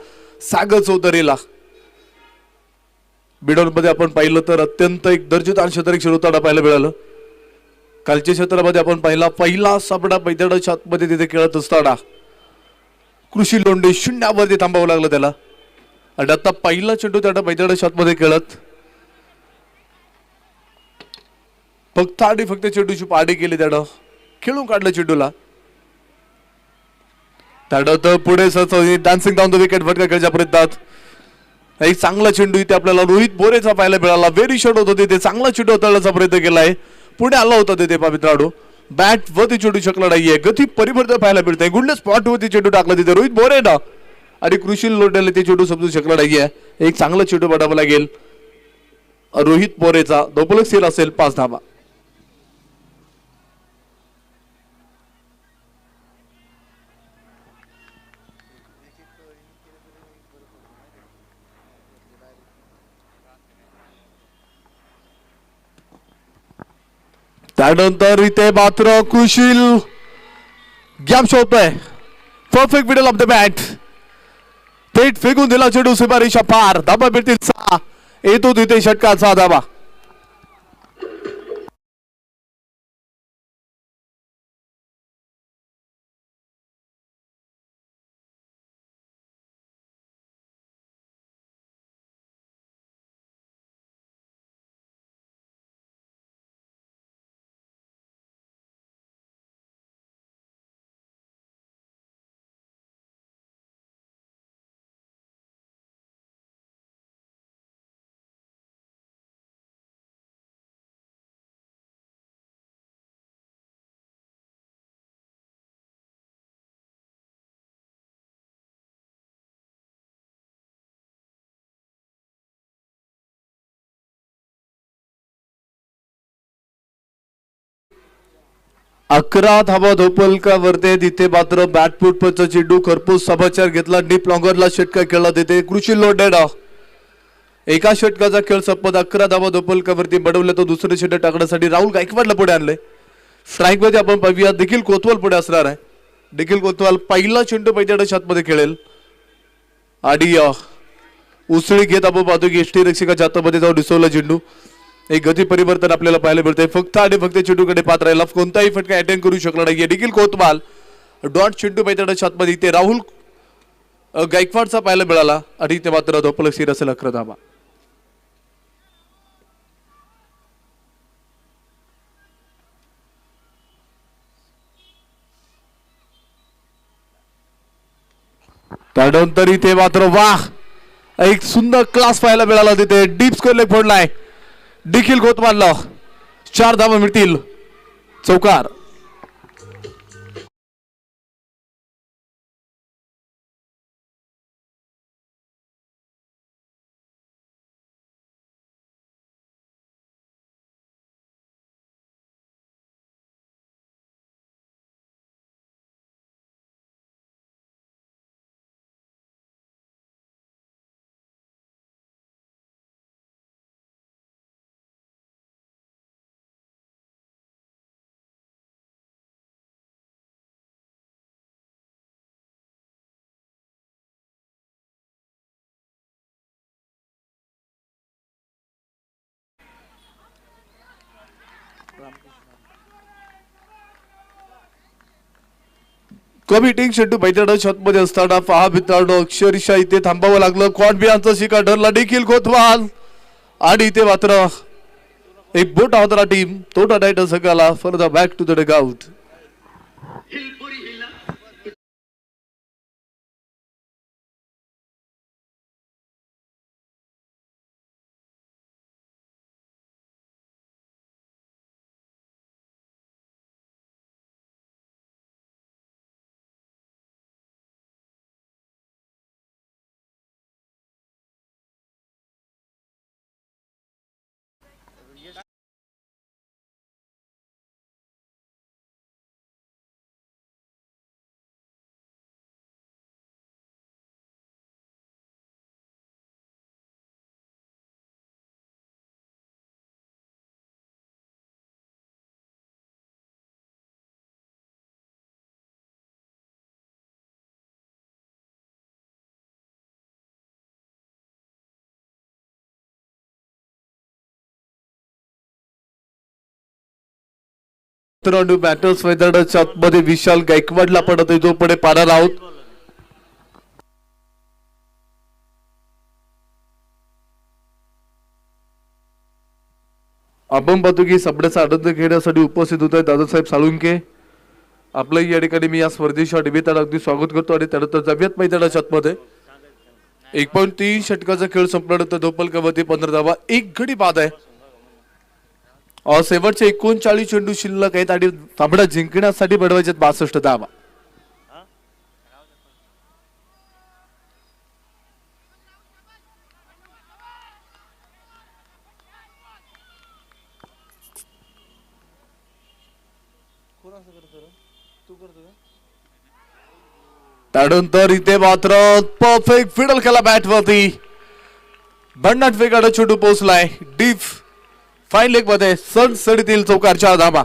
सागर चौधरीला. मिड ऑफ मध्ये आपण पाहिलं तर अत्यंत एक दर्जेदार षटक खेळताना पाहायला मिळालं. कालच्या क्षेत्रामध्ये आपण पहिला सामना मैदानाच्या आतमध्ये तिथे खेळत असताना कृषी लोंढे शून्यावरती थांबावं लागलं त्याला आणि आता पहिला चेंडू त्यानं मैदानाच्या आतमध्ये खेळत फक्त आणि फक्त चेंडूची पाडी केली, त्यानं खेळून काढलं चेंडूला. त्यानंतर पुढे डान्सिंग डाऊन द विकेट फटका खेळच्या प्रयत्नात एक चांगला चेंडू इथे आपल्याला रोहित बोरेचा पाहायला मिळाला. व्हेरी शॉट होतो तिथे, चांगला चेंडू हाताळण्याचा प्रयत्न केलाय, पुढे आला होता तिथे मित्रांनो. बॅट वरती चेंडू शकला नाहीये, गती परिवर्तन पाहायला मिळतंय. गुंड स्पॉट वरती चेंडू टाकला तिथे रोहित बोरे ना आणि कृषी लोंढेला ते चेंडू समजू शकला नाहीये. एक चांगला चेंडू पाडावा लागेल रोहित बोरेचा, दोपलक सेल असेल 5 धावा. त्यानंतर इथे मात्र कृषील गॅप शोधतोय. Perfect middle of the bat, थेट फेकून दिला चेंडू सीमारेषा पार. धाबा मिळतील 6. येतो तिथे षटकाचा धाबा. अकरा धावा धोपलका वरते तिथे मात्र बॅटफुटचा चेंडू खरपूस समाचार घेतला. डीप लॉंगरला षटका खेळला तिथे कृषी लोडेड. एका षटकाचा खेळ संपत 11 धावा धोपलकावरती बडवले. तो दुसरे षटक टाकण्यासाठी राहुल गायकवाडला पुढे आणले. स्ट्राईक मध्ये आपण पाहूया देखील कोतवाल पुढे असणार आहे. देखील कोतवाल पहिला चेंडू पहिल्या षटमध्ये खेळेल आणि उसळी घेत आपण पाहतो की एसटी रक्षकाच्या हातामध्ये जाऊन डिसवला चेंडू. एक गती परिवर्तन आपल्याला पाहायला मिळतंय. फक्त आणि फक्त चेंडूकडे पात्र राहिला. कोणताही फटका अटेंड करू शकला नाही. देखील कोतवाल डॉट चेंडू पहिल्या षटमध्ये इथे राहुल गायकवाडचा पाहायला मिळाला आणि इथे मात्र धोपलक सिर असेल 11 धावा. त्यानंतर इथे मात्र वाह एक सुंदर क्लास पाहायला मिळाला. तिथे डीप स्कोर लेग फोडलाय देखील कोतवालला. 4 धावा मिळतील. चौकार. कमिटिंग शेट्टू बैठड छतमध्ये असताना पहा मित्रांनो अक्षरशः इथे थांबावं लागलं. कॉन्बियांचा शिकार ठरला देखील कोतवाल आणि इथे मात्र एक बोट आहोत टीम तो टाटा सगळा for the back to the dugout. Batters मैदानाच्या आतमध्ये विशाल गायकवाडला पडत जो पुढे पाहणार आहोत. आपण पाहतो की सामन्याचा आनंद घेण्यासाठी उपस्थित होत आहे दादासाहेब साळुंके. आपलंही या ठिकाणी मी या स्पर्धेच्या निमित्तानं अगदी स्वागत करतो. आणि त्यानंतर जाऊयात मैदानाच्या आतमध्ये. 1.3 षटकाचा खेळ संपल्यानंतर धोपलकावरती 15 धावा 1 गडी बाद आहे. शेवटचे 39 चेंडू शिल्लक आहेत आणि सामना जिंकण्यासाठी बडवायचे 62 धावा. त्यानंतर इथे मात्र परफेक्ट फिडल केला बॅटवरती. भन्नाट वेगाने चेंडू पोहोचलाय डीप फाईन लेग मध्ये सडसडीतील चौकारच्या धावा.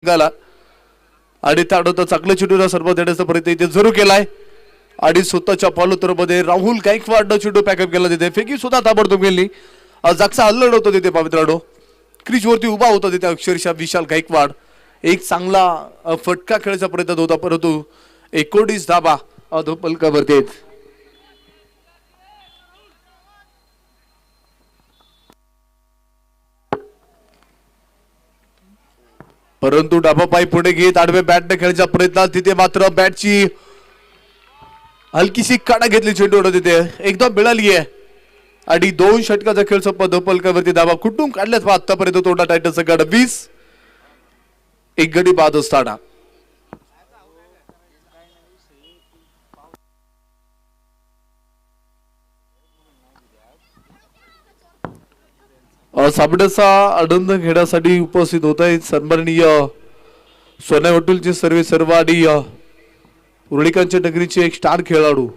गाला आणि त्यानंतर चांगलं चेंडूला सर्व देण्याचा प्रयत्न इथे जरूर केलाय आणि स्वतःच्या फॉलोतरमध्ये राहुल गायकवाडनं चेंडू पॅकअप केला तिथे फेकी सुद्धा ताबडतोब गेली जागचा हल्लड होतो तिथे मित्रांनो क्रीजवरती उभा होता तिथे अक्षरशः विशाल गायकवाड एक चांगला फटका खेळायचा प्रयत्न होता परंतु 19 धाबा अधोपलकावरती आहेत. परंतु डाबा पाय पुढे घेत आडवे बॅटने खेळायचा प्रयत्न तिथे मात्र बॅटची हलकीशी काढा घेतली चेंडूवर तिथे एकदम मिळाली आहे आणि 2 षटकाचा खेळ संपत धोपलकावरती धाबा कुटुंब काढल्यात आतापर्यंत तोंडा टायटलचा गड 20 एक गडी बाद असताना साबडेचा आनंद घेण्यासाठी उपस्थित होत आहेत सन्माननीय सोन्या हॉटेलचे सर्व आणि उर्ळीकांच्या नगरीचे एक स्टार खेळाडू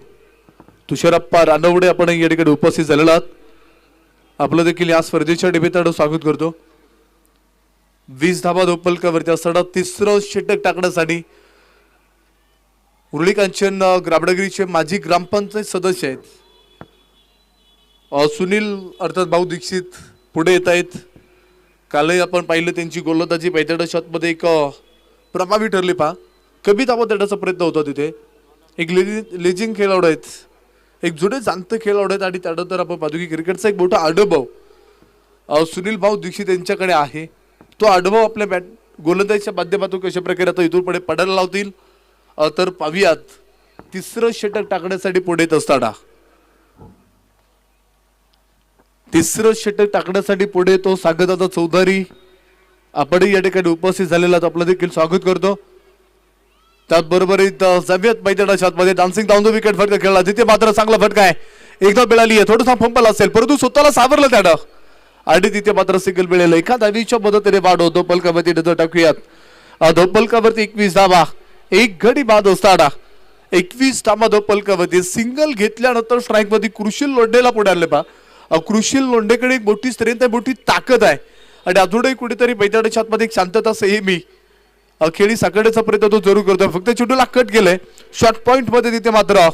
तुषारप्पा रानवडे आपण या ठिकाणी उपस्थित झालेला आहात. आपलं देखील या स्पर्धेच्या निमित्तानं स्वागत करतो. 20 धाबा धोपलकावरती असताना तिसरं षटक टाकण्यासाठी उर्ळी कांचन ग्रामनगरीचे माजी ग्रामपंचायत सदस्य आहेत सुनील अर्थात भाऊ दीक्षित पुढे येत आहेत. कालही आपण पाहिलं त्यांची गोलंदाजी पैठण शॉटमध्ये एक प्रभावी ठरली पहा कमी धावा देण्याचा प्रयत्न होता तिथे एक लेजिंग खेळाडू आहेत एक जुने जाणते खेळाडू आहेत आणि त्यानंतर आपण पाहतो की क्रिकेटचा एक मोठा अनुभव सुनील भाऊ दीक्षित यांच्याकडे आहे. तो अनुभव आपल्या बॅट गोलंदाजीच्या माध्यमातून कशा प्रकारे आता इथून पुढे पडायला लावतील तर पाहूयात. तिसरं षटक टाकण्यासाठी पुढे येत असताना तिसरं षटक टाकण्यासाठी पुढे तो सागरदादा चौधरी आपणही या ठिकाणी उपस्थित झालेला आपलं देखील स्वागत करतो. त्याचबरोबर जमियत मैदानाच्या आतमध्ये डान्सिंग डाऊन द विकेट फटका खेळला तिथे मात्र चांगला फटका आहे एकदम मिळाली आहे थोडासा फंबल असेल परंतु स्वतःला सावरलं त्यानं आणि तिथे मात्र सिंगल मिळेल एका धावीच्या मदतीने बाद होतो पलकावरती नजर टाकूयात धोपलकावरती 21 धावा एक गडी बाद असताना 21 धावा धोपलकावरती सिंगल घेतल्यानंतर स्ट्राईक मध्ये कृषील लोंढेला पुढे आणले पा कृषील लोंढेकडे एक मोठी स्ट्रेंथ आहे मोठी ताकद आहे आणि अजूनही कुठेतरी मैदानाच्या आतमध्ये एक शांतता संयमी खेळी साकारण्याचा प्रयत्न तो जरूर करतोय फक्त चेंडूला कट केलंय शॉर्ट पॉइंट मध्ये तिथे मात्र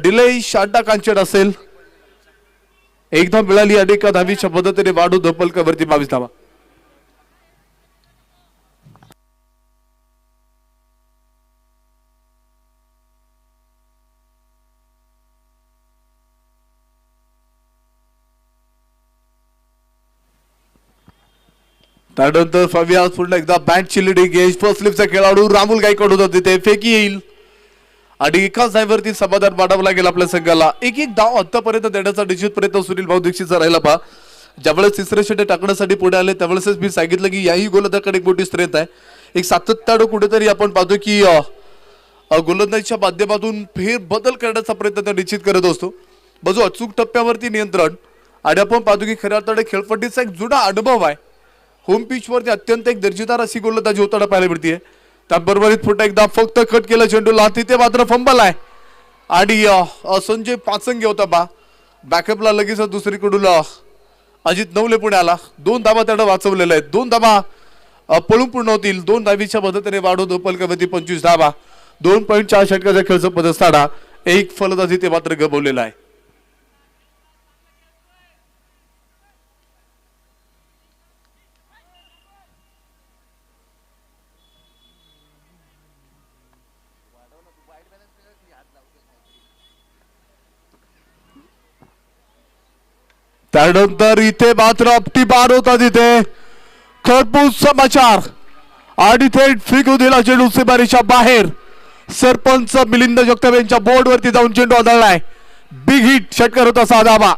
डिले शांता कांचन असेल एकदा मिळाली आणि एका धावीच्या मदतीने वाढू धोपलकावरती 22 धावा. त्यानंतर फव्या पुन्हा एकदा बॅटची लिडिंग एज फर्स्ट स्लिपचा खेळाडू राहुल गायकवाड होता तिथे फेकी येईल आणि एकाच धावेवरती समाधान मानावं लागेल आपल्या संघाला. एक धाव आतापर्यंत देण्याचा निश्चित प्रयत्न सुनील भाऊ दीक्षितचा राहिला पहा ज्यावेळेस तिसरे षटक टाकण्यासाठी पुढे आले त्यावेळेस मी सांगितलं की याही गोलंदाजाकडे एक मोठी स्ट्रेंथ आहे एक सातत्यानं कुठेतरी आपण पाहतो की गोलंदाजीच्या माध्यमातून फेर बदल करण्याचा प्रयत्न त्या निश्चित करत असतो बाजू अचूक टप्प्यावरती नियंत्रण आणि आपण पाहतो की खऱ्या अर्थाने खेळपट्टीचा एक जुना अनुभव आहे होम पिच वरती अत्यंत एक दर्जेदार अशी गोलंदाजी होताना पाहायला मिळते. त्याबरोबरच पुन्हा एकदा फक्त कट केलं चेंडूला तिथे मात्र फंबल आहे आणि संजय पाचंगे होता बा बॅकअपला लगेच दुसरीकडून अजित नवले पुढे आला 2 धावा त्यानं वाचवलेल्या आहेत 2 धावा पळून पूर्ण होतील 2 धावीच्या मदतीने वाढवून धोपलकावरती 25 धावा 2.4 षटकाचा खेळ संपत असताना एक फलंदाजी ते मात्र गमावलेला आहे. त्यानंतर इथे मात्र आपटी बार होता तिथे खरपूस समाचार आणि थेट फेकू दिला चेंडू सीमारेषा बाहेर सरपंच मिलिंद जगताप यांच्या बोर्ड वरती जाऊन चेंडू आदळलाय बिग हिट षटकार होता साधावा.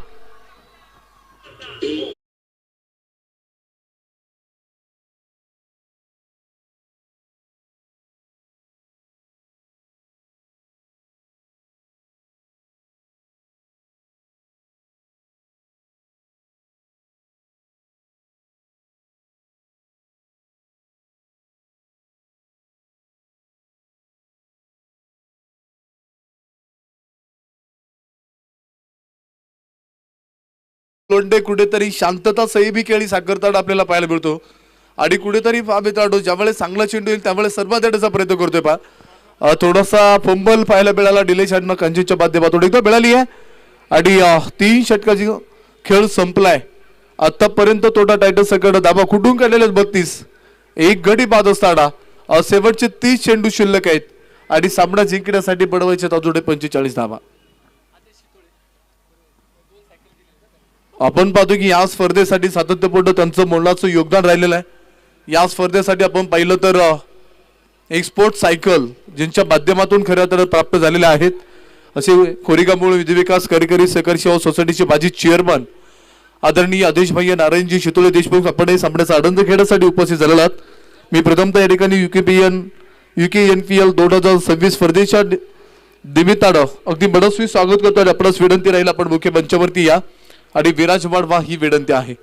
लोंढे कुठेतरी शांतता संयमी खेळी साकारताना आपल्याला पाहायला मिळतो आणि कुठेतरी मित्रांनो ज्यावेळेस चांगला चेंडू येईल त्यावेळेस सर्वात देण्याचा प्रयत्न करतोय थोडासा फंबल पाहायला मिळाला डिलेश आणि कंजीच्या माध्यमातून एकदा मिळाली आहे आणि 3 षटकाची खेळ संपलाय. आतापर्यंत तोटा टायटन्स कडे धाबा कुठून काढलेले 32 एक गडी बाद असताना शेवटचे 30 चेंडू शिल्लक आहेत आणि सामना जिंकण्यासाठी बनवायचे अजून 45 धाबा. आपण पाहतो की या स्पर्धेसाठी सातत्यपूर्ण त्यांचं मोलाचं योगदान राहिलेलं आहे. या स्पर्धेसाठी आपण पाहिलं तर एक स्पोर्ट्स सायकल ज्यांच्या माध्यमातून खऱ्या तर प्राप्त झालेल्या आहेत असे कोरेगाव मूळ विधी विकास कार्यकारी सहकारी सेवा सोसायटीचे माजी चेअरमन आदरणीय आदेश भैया नारायणजी शितोळे देशमुख आपण या सामन्याचा आनंद घेण्यासाठी उपस्थित झालेला आहात. मी प्रथमतः या ठिकाणी UKNPL 2026 स्पर्धेच्या निमित्तानं अगदी मनस्वी स्वागत करतो आणि आपणास विनंती राहील आपण मुख्य मंचावरती या आणि विराज वाढवा ही विनंती आहे.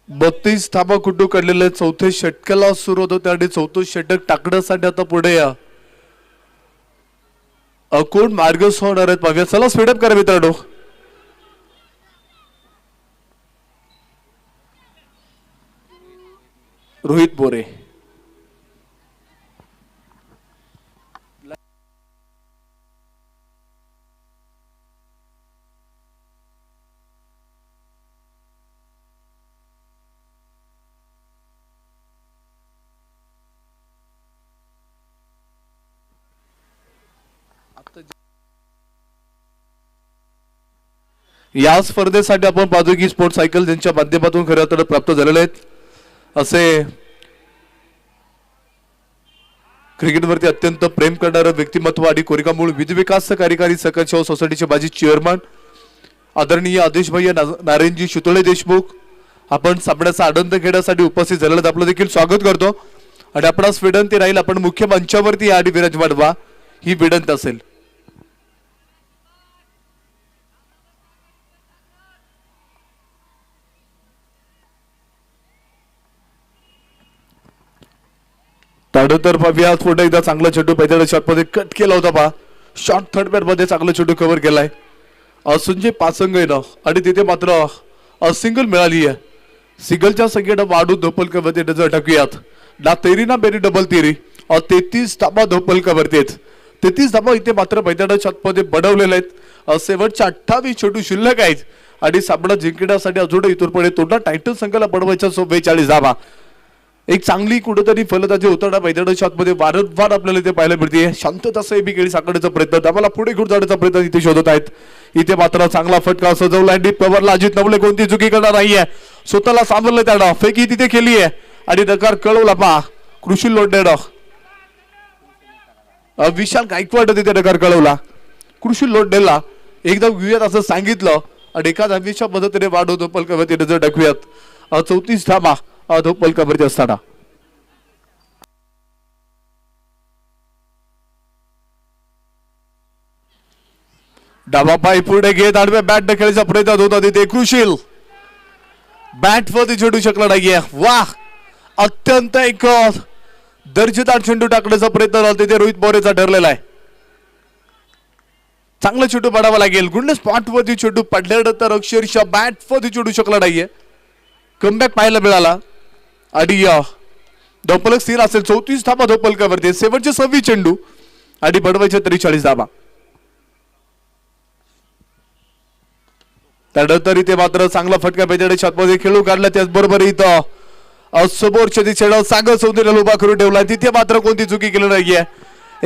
बत्तीस धाबा कुठू काढलेले चौथे षटकाला सुरुवात होते आणि चौथं षटक टाकण्यासाठी आता पुढे या कोण मार्गस्थ होणार आहेत पाहूया. चला स्पीडअप करा मित्रांनो. रोहित बोरे या स्पर्धेसाठी आपण पाहतो की स्पोर्ट्स सायकल ज्यांच्या माध्यमातून खऱ्या तर प्राप्त झालेले आहेत असे क्रिकेटवरती अत्यंत प्रेम करणारं व्यक्तिमत्व आणि कोरेगाव मूळ विधी विकास कार्यकारी सहकारी सेवा सोसायटीचे माजी चेअरमन आदरणीय आदेश भैया नारायणजी शितोळे देशमुख आपण सामन्याचा आनंद घेण्यासाठी उपस्थित झालेले आपलं देखील स्वागत करतो आणि आपणास विनंती राहील आपण मुख्य मंचावरती या आणि विराज वाढवा ही विनंती असेल. ताडोतर पाहूया पुढे एकदा चांगला चेंडू पैदळ शॉटमध्ये कट केला होता पहा. शॉर्ट थर्ड पॅड मध्ये चांगला चेंडू कव्हर केलाय संजय पासंग येणं आणि तिथे मात्र सिंगल मिळाली आहे. सिंगलच्या संख्येनं वाढू धोपल कवरती टाकूयात ना तेरी ना बेरी डबल तेरी 33 धाबा धोपल कवरती 33 धाबा इथे मात्र पैदळ शॉटमध्ये बनवलेले आहेत. शेवटच्या 28 चेंडू शिल्लक आहेत आणि सामना जिंकण्यासाठी अजून इतर पुढे तोंडा टायटल संघाला बनवायचा 42 धाबा. एक चांगली कुठेतरी फलंदाजी होताना मैदानाच्या शॉटमध्ये वारंवार आपल्याला इथे पाहायला मिळते. शांतता सैबी केळी साकारण्याचा प्रयत्न आम्हाला पुढे घेऊन जाण्याचा प्रयत्न इथे शोधत आहेत. इथे मात्र चांगला फटका सजवला आणि पवरला अजित नवले कोणती चुकी करणार नाहीये. स्वतःला सावरलं त्यानं फेकी तिथे केली आहे आणि नकार कळवला पहा कृषी लोंढेनं विशाल गायकवाड तिथे नकार कळवला. कृषी लोंढेला एकदा घेऊयात असं सांगितलं आणि एका धावीच्या मदतीने वाढवतो पलकावरती नजर टाकूयात. 34 धाबा पलकावरती असताना डावा पाय पुढे घेत आडव्या बॅट ढकलायचा प्रयत्न होता तिथे कृषील बॅट वरती चेंडू शकला नाहीये. वाह अत्यंत एक दर्जेदार चेंडू टाकण्याचा प्रयत्न झाला तिथे रोहित बोरेचा ठरलेला आहे. चांगला चेंडू पडावा लागेल. गुंड स्पॉट वरती चेंडू पडल्यानंतर अक्षरशः बॅट वरती चेंडू शकला नाहीये. कमबॅक पाहायला मिळाला आणि धोपलक स्थिर असेल. 34 धाबा धोपलकावरती शेवटचे 26 चेंडू आणि बनवायचे 43 धाबा. त्यानंतर इथे मात्र चांगला फटका पैजाडे छातमध्ये खेळू काढला. त्याचबरोबर इथं समोरच्या दिशेनं सागर चौधरीला उभा करून ठेवला. तिथे मात्र कोणती चुकी केली नाहीये.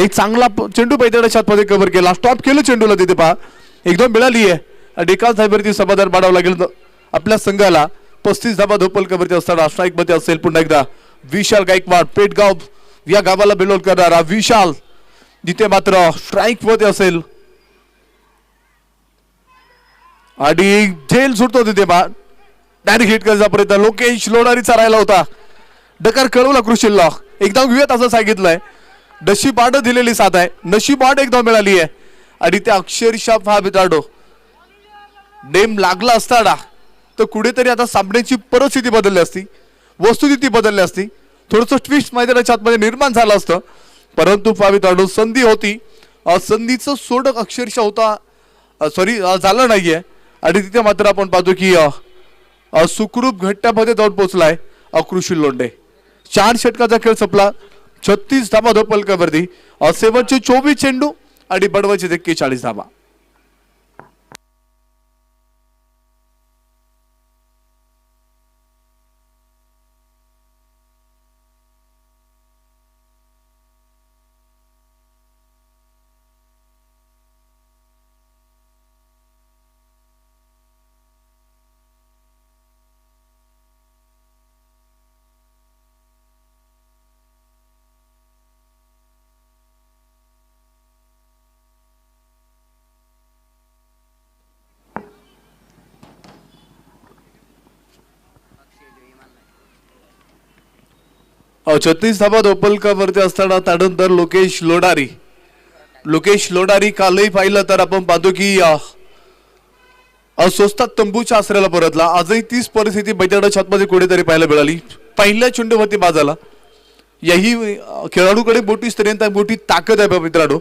एक चांगला चेंडू पैजाडे छातमध्ये कव्हर केला. स्टॉप केलं चेंडूला. तिथे पहा एकदम मिळाली आहे आणि एकाच धाब्यावरती समाधान पाडावं लागेल आपल्या संघाला. 35 धाबा धोपल कव्हरती असताना स्ट्राईक मध्ये असेल पुन्हा एकदा विशाल गायकवाड. पेटगाव या गावाला बिलोंग करणारा विशाल जिथे मात्र स्ट्राईक मध्ये असेल आणि झेल सुटतो तिथे डायरेक्ट हिट करायचा प्रयत्न लोकेश लोणारीचा राहिला होता. डकार कळवला कृषीला एकदम घेऊयात असं सांगितलंय. नशीबाड दिलेली साथ आहे. नशीबाड एकदम मिळाली आहे आणि त्या अक्षरशः हा बिताडो नेम लागला असताना तर कुठेतरी आता सामन्याची परिस्थिती बदलली असती. वस्तुस्थिती बदलली असती. थोडंसं ट्विस्ट मैदानाच्या आतमध्ये निर्माण झालं असतं. परंतु फाविताडो संधी होती. संधीचं सोडक अक्षरशः होता सॉरी झालं नाहीये आणि तिथे मात्र आपण पाहतो की सुखरूप घट्ट्यामध्ये जाऊन पोहोचलाय कृषी लोंढे. 4 षटकाचा खेळ संपला. 36 धाबा धोपल कव्हरती. शेवटचे 24 चेंडू आणि बडवाचे 41 धाबा. छत्तीस धाबा धोपल कव्हरती असताना त्यानंतर लोकेश लोडारी कालही पाहिलं तर आपण पाहतो की स्वस्तात तंबूच्या आसऱ्याला परतला. आजही तीच परिस्थिती बैठक छातमध्ये कुठेतरी पाहायला मिळाली. पहिल्या चेंडूवरती बाजाला याही खेळाडूकडे मोठी स्त्रियंत मोठी ताकद आहे मित्रांनो.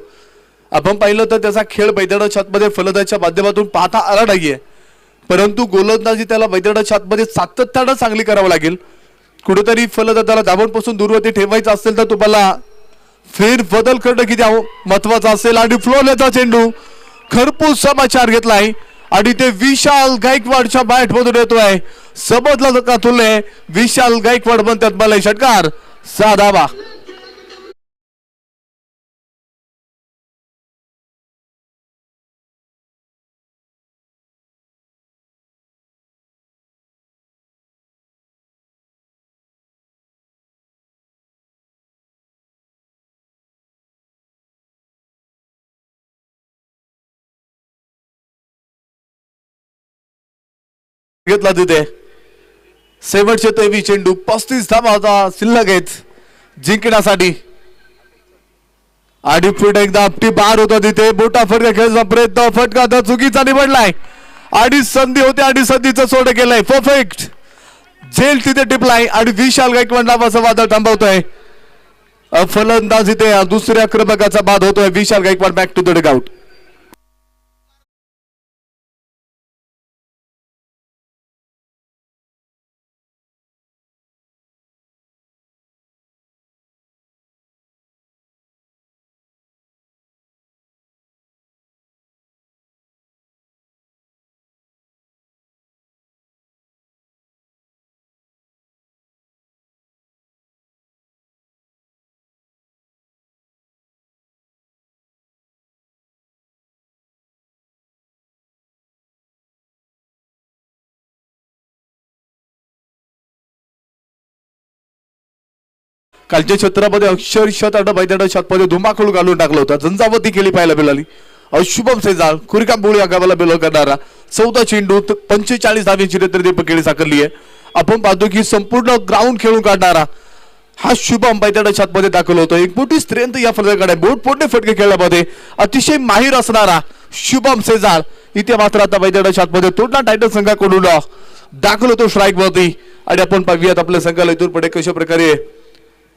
आपण पाहिलं तर त्याचा खेळ बैठक छातमध्ये फलंदाच्या माध्यमातून पाहता आला नाहीये. परंतु गोलंदाजी त्याला बैठक छातमध्ये सातत्यानं चांगली करावं लागेल. कुठेतरी फलंदाजाला दाबांपासून दूरवरती ठेवायचं असेल तर तुम्हाला फेर बदल करणं किती महत्वाचं असेल. आणि फ्लोलेचा चेंडू खरपूस समाचार घेतलाय आणि ते विशाल गायकवाडच्या बॅट मधून येतोय. समजला का तुले विशाल गायकवाड म्हणतात मला षटकार 6 धावा. घेतला तिथे शेवटचे 23 चेंडू 35 धावा शिल्लक आहेत जिंकण्यासाठी. आणि पुढे एकदा आपटी बार होता तिथे मोठा फटका खेळण्याचा प्रयत्न. फटका तर चुकीचा निवडलाय आणि संधी होते आणि संधीचं सोड केलंय. परफेक्ट झेल तिथे टिपलाय आणि विशाल गायकवाड नावाचं वादळ थांबवतोय. फलंदाज इथे दुसऱ्या क्रमांकाचा बाद होतोय. Vishal Gaikwad back to the dugout. कालच्या क्षेत्रामध्ये अक्षरशः बैठक छातमध्ये धुमाकूळ घालून टाकला होता. झंझावती केली पाहायला मिळाली. शुभम सेजाळ कुरिकांबोळी या गावाला बिलोंग करणारा 14 चेंडू 45 धाव्यांची नेतृत्व केली साकारली आहे. आपण पाहतो की संपूर्ण ग्राउंड खेळून काढणारा हा शुभम बैठक छातमध्ये दाखल होतो. एक मोठी स्ट्रेंथ या फलंदाजाकडे. मोठमोठे फटके खेळण्यामध्ये अतिशय माहीर असणारा शुभम सेजाळ इथे मात्र आता बैठक छातमध्ये तोडला टायटल संघाकडून दाखल होतो स्ट्राईक वरती. आणि आपण पाहूयात आपल्या संघाला इथून पुढे कशा प्रकारे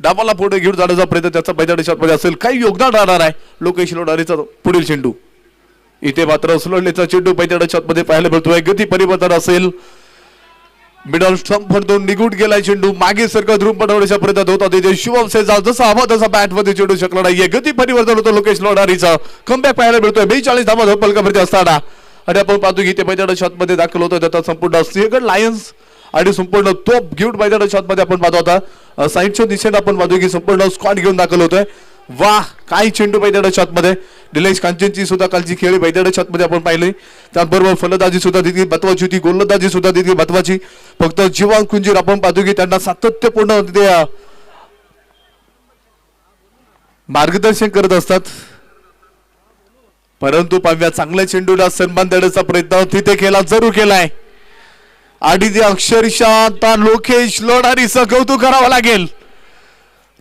डाबाला पुढे घेऊन जाण्याचा प्रयत्न त्याचा बैठक मध्ये असेल. काही योगदान राहणार आहे लोकेश लोणारीचा पुढील चेंडू. इथे मात्र सोडलेचा चेंडू बैठक मध्ये पाहायला मिळतोय. गती परिवर्तन असेल. मिडल स्टंप मधून निघून गेलाय चेंडू. मागे सरकत रूम बनवण्याचा प्रयत्न होता तिथे शुभम सेजाळ जसा हवा तसा बॅट मध्ये चेंडू शकला नाहीये. गती परिवर्तन होतं लोकेश लोणारीचा. कमबॅक पाहायला मिळतोय. 42 धावा धोपल कव्हरती असताना आणि आपण पाहतो की ते मैदानाच्या शॉटमध्ये दाखल होतं त्याचा संपूर्ण सिंहगड लायन्स आणि संपूर्ण तोप घेऊन मैदानाच्या शॉटमध्ये आपण पाहतो आता साईडच्या दिशेने आपण पाहतो की संपूर्ण स्क्वॉड घेऊन दाखल होतोय. वाह काय चेंडू मैदानाच्या शॉटमध्ये निलेश कांचनची सुद्धा कालची खेळी मैदानाच्या शॉटमध्ये आपण पाहिली. त्याचबरोबर फलंदाजी सुद्धा तितकी महत्वाची होती, गोलंदाजी सुद्धा तितकी महत्वाची. फक्त जीवांग कुंजीर आपण पाहतो की त्यांना सातत्यपूर्ण तिथे मार्गदर्शन करत असतात. परंतु पाहूया चांगल्या चेंडूला सन्मान देण्याचा प्रयत्न तिथे केला, जरूर केलाय. आणि ते अक्षरशः आता लोकेश लोणारीचं कौतुक करावं लागेल.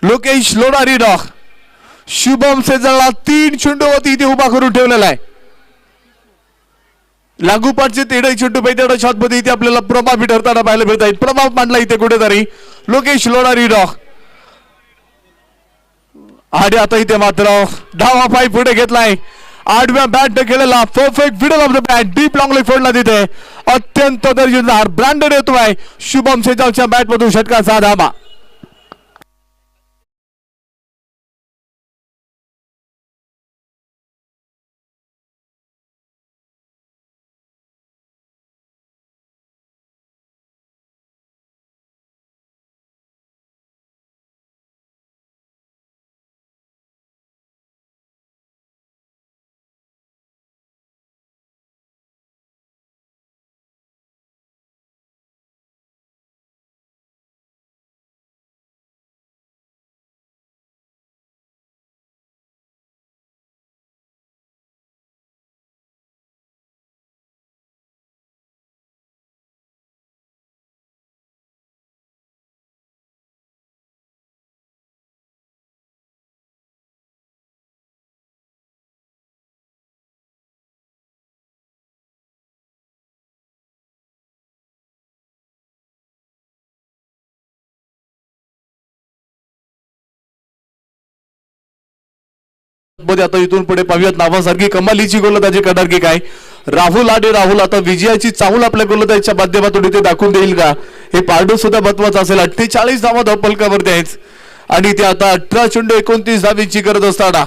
लोकेश लोणारीनं शुभम सेजलला 3 चेंडूवरती इथे उभा करून ठेवलेला आहे. लागूपाठचे 13 चेंडू मैदानाच्या शॉटमध्ये इथे आपल्याला प्रभावी ठरताना पाहायला मिळत आहेत. प्रभाव मांडला इथे कुठेतरी लोकेश लोणारीनं. आणि आता इथे मात्र डावा पाय पुढे घेतलाय. 8व्या बॅट केलेला perfect middle of the bat deep long leg फोडला तिथे अत्यंत दर्जेदार ब्रँडेड येतोय शुभम सेजलच्या बॅट मधून षटकाचा धावा. आता इथून पुढे पाहूयात नावासारखी कमालीची गोलंदाजी करणार की काय राहुल. आणि राहुल आता विजयाची चाहूल आपल्या गोलंदाजीच्या माध्यमातून इथे दाखवून देईल का हे पारडू सुद्धा महत्वाचं असेल. 48 धावा धावपलकावरती आहेत आणि ते आता 18 चेंडू 29 धावींची करत असताना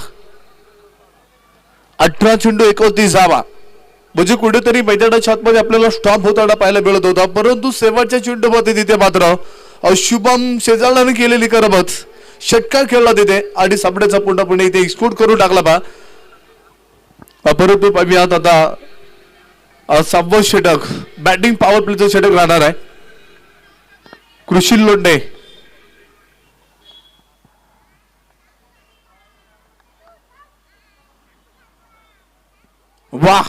18 चेंडू 29 धावा म्हणजे कुठेतरी मैदानाच्या आतमध्ये आपल्याला स्टॉप होताना पाहायला मिळत होता. परंतु शेवटच्या चेंडूमध्ये तिथे मात्र शुभम सेजलने केलेली करमत षटकार खेळला तिथे आणि सामन्याचा पूर्णपणे इथे एक्सपोर्ट करून टाकला बा. परंतु पाहूयात आता 6वं षटक बॅटिंग पॉवर प्लेचं षटक राहणार आहे. कृषी लोंढे वाह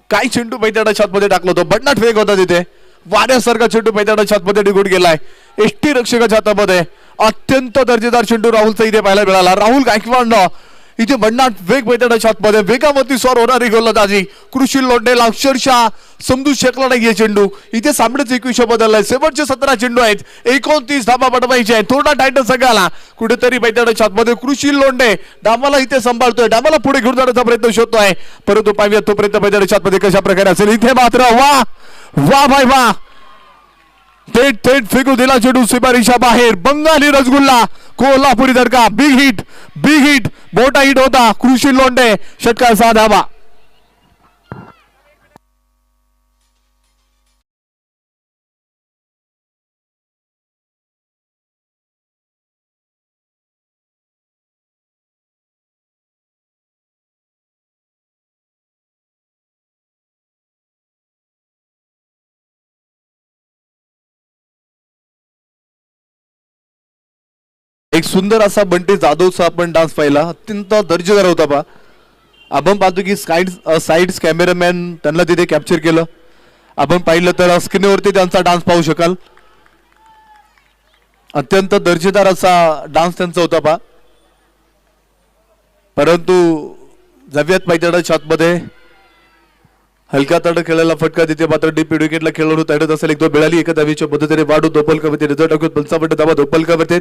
काय चेंडू मैदानाच्या आतमध्ये टाकला होता. बडनाट वेग होता तिथे वाऱ्यासारखा चेंडू मैदानाच्या आतमध्ये निघून गेलाय. एसटी रक्षकाच्या हातामध्ये अत्यंत दर्जेदार चेंडू राहुलचा इथे पाहायला मिळाला. राहुल गायकवाडनं इथे बडनाट वेग मैदानाच्या आतमध्ये वेगावरती स्वार होणारी गोलंदाजी कृषी लोंढेला अक्षरशः समजू शकला नाही चेंडू. इथे सामन्याचं 21 बदललाय. शेवटचे 17 चेंडू आहेत. 29 धावा बनवायचे आहेत. थोडा टाइटल सगळ्याला कुठेतरी मैदानाच्या आतमध्ये कृषी लोंढे डामाला इथे सांभाळतोय, डामाला पुढे घेऊन जाण्याचा प्रयत्न शोधतोय. परंतु पाहूया तोपर्यंत मैदानाच्या आतमध्ये कशा प्रकारे असेल. इथे मात्र वा वा भाई वा थेट थेट फेकू दिला चेंडू सीमारेषा बाहेर. बंगाली रसगुल्ला कोल्हापुरी धडका बिग हिट मोठा हिट होता. कृषी लोंढे षटकाचा धावा. एक सुंदर असा बंटी जाधवचा आपण डान्स पाहिला, अत्यंत दर्जेदार होता पा. आपण पाहतो की साइड्स कॅमेरामॅन त्यांना तिथे कॅप्चर केलं. आपण पाहिलं तर स्क्रीनवरती त्यांचा डान्स पाहू शकाल. अत्यंत दर्जेदार असा डान्स त्यांचा होता पा. परंतु जाऊयात मैदानाच्या आतमध्ये हलका तड खेळायला फटका तिथे मात्र डीप विकेटला खेळून तडत असेल. 1-2 मिळाली. एका धावीच्या पद्धतीने वाढू दोपलकावरती रिझल्ट टाकून 55 धावा दोपलकावरती.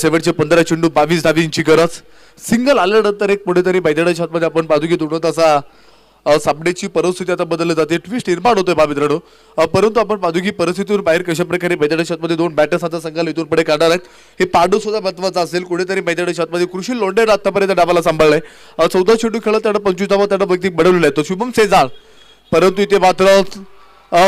शेवटचे 15 चेंडू 22 धावींची गरज. सिंगल आल्यानंतर एक पुढेतरी मैदानाच्या आतमध्ये आपण पाहतो की थोडं तसा सामन्याची परिस्थिती आता बदलली जाते. ट्विस्ट निर्माण होतोय बा मित्रांनो. परंतु आपण पाहतो की परिस्थितीवर बाहेर कशा प्रकारे मैदानाच्या आतमध्ये 2 बॅटर्स आता संघाला इथून पुढे काढणार आहेत हे पाडू सुद्धा महत्वाचं असेल. कुठेतरी मैदानाच्या आतमध्ये कृषी लोंढे आतापर्यंत डावाला सांभाळलाय. 14 चेंडू खेळत त्यानं 25 धावा त्यानं वैयक्तिक बनवलेला आहे. तो शुभम सेजाळ परंतु इथे मात्र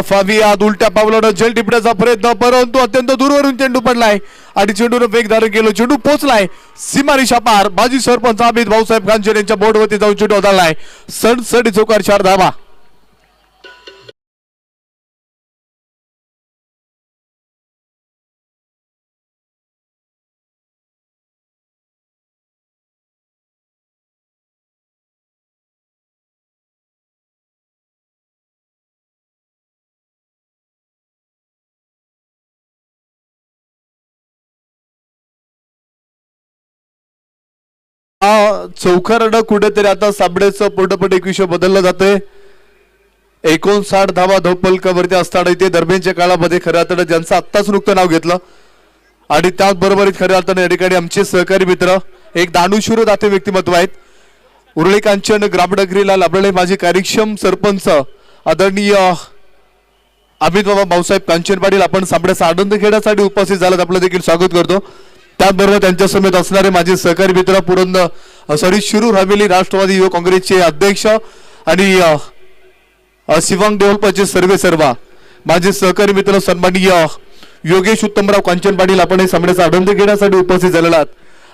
फावियाद उलट्या पावलानं झेल टिपण्याचा प्रयत्न, परंतु अत्यंत दूरवरून चेंडू पडलाय आणि चेंडूने वेग धारण केलं. चेंडू पोहोचलाय सीमारेषा पार. माजी सरपंच अमित भाऊसाहेब कांचन यांच्या बोर्डवरती जाऊन चेंडू उधळलाय. सडसडी चौकार 4 धावा. चौकारानं कुठेतरी आता साबळेचं पूर्णपणे एक विषय बदललं जातंय. 59 धावा धावपलकावरती असताना इथे दरम्यानच्या काळामध्ये खऱ्या अर्थानं ज्यांचं आत्ताच नुकतं नाव घेतलं आणि त्याचबरोबर खऱ्या अर्थानं या ठिकाणी आमचे सहकारी मित्र एक दानशूर दाते व्यक्तिमत्व आहेत. उरळी कांचन ग्रामनगरीला लाभलेले माझे कार्यक्षम सरपंच आदरणीय अमित बाबा भाऊसाहेब कांचन पाटील आपण साबळ्याचा आनंद घेण्यासाठी उपस्थित झालात. आपलं देखील स्वागत करतो. त्याचबरोबर त्यांच्या समेत असणारे माझे सहकारी मित्र पुरंदर शिरूर हवेली राष्ट्रवादी युवक काँग्रेसचे अध्यक्ष आणि शिवांग डेव्हलपरचे सर्वा माझे सहकारी मित्र सन्माननीय योगेश उत्तमराव कांचन पाटील आपण हे सामन्याचा आनंद घेण्यासाठी उपस्थित झालेला आहात.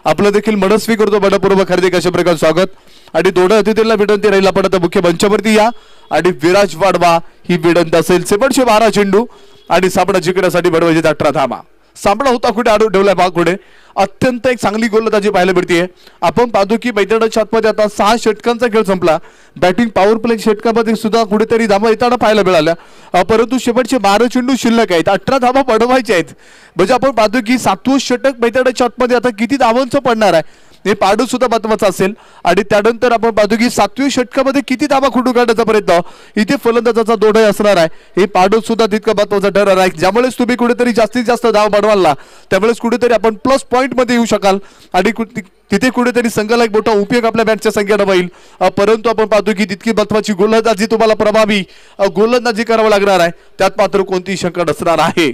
आपलं देखील मनस्वी करतो मनपूर्वक हार्दिक अशा प्रकारे स्वागत. आणि दोन अतिथींना विनंती राहील आपण आता मुख्य मंचावरती या आणि विराज वाढवा ही विनंती असेल. 12 चेंडू आणि सामना जिंकण्यासाठी बडवायचे 18 धावा. सामना होता कुठे आडून ठेवलाय भाग पुढे. अत्यंत एक चांगली गोलंदाजी पाहायला मिळते. आपण पाहतो की मैदानाच्या आतमध्ये आता 6 षटकांचा खेळ संपला. बॅटिंग पॉवर प्ले षटकामध्ये सुद्धा कुठेतरी धावा येताना पाहायला मिळाल्या. परंतु शेवटचे 12 चेंडू शिल्लक आहेत. 18 धावा पडवायचे आहेत. म्हणजे आपण पाहतो की 7वं षटक मैदानाच्या आतमध्ये आता किती धावांचं पडणार आहे हे पाडू सुद्धा महत्वाचं असेल. आणि त्यानंतर आपण पाहतो की 7व्या षटकामध्ये किती धावा खुटू काढण्याचा प्रयत्न इथे फलंदाजाचा दोढाई असणार आहे. हे पाडू सुद्धा तितकं महत्वाचं ठरणार आहे. ज्यामुळेच तुम्ही कुठेतरी जास्तीत जास्त धाव बनवाल त्यावेळेस कुठेतरी आपण प्लस पॉईंट मध्ये येऊ शकाल आणि तिथे कुठेतरी संघाला एक मोठा उपयोग आपल्या बॅटच्या संख्येनं होईल. परंतु आपण पाहतो की तितकी महत्वाची गोलंदाजी तुम्हाला प्रभावी गोलंदाजी करावं लागणार आहे. त्यात मात्र कोणतीही शंका नसणार आहे.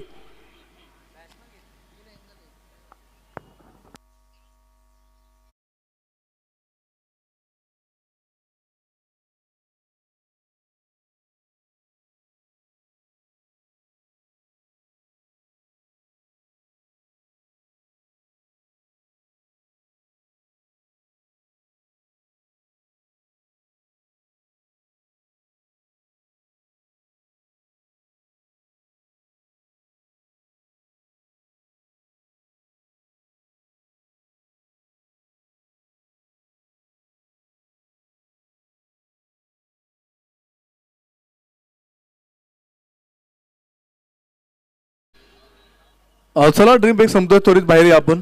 चला ड्रीम ब्रेक संपतोय. त्वरित बाहेर या आपण.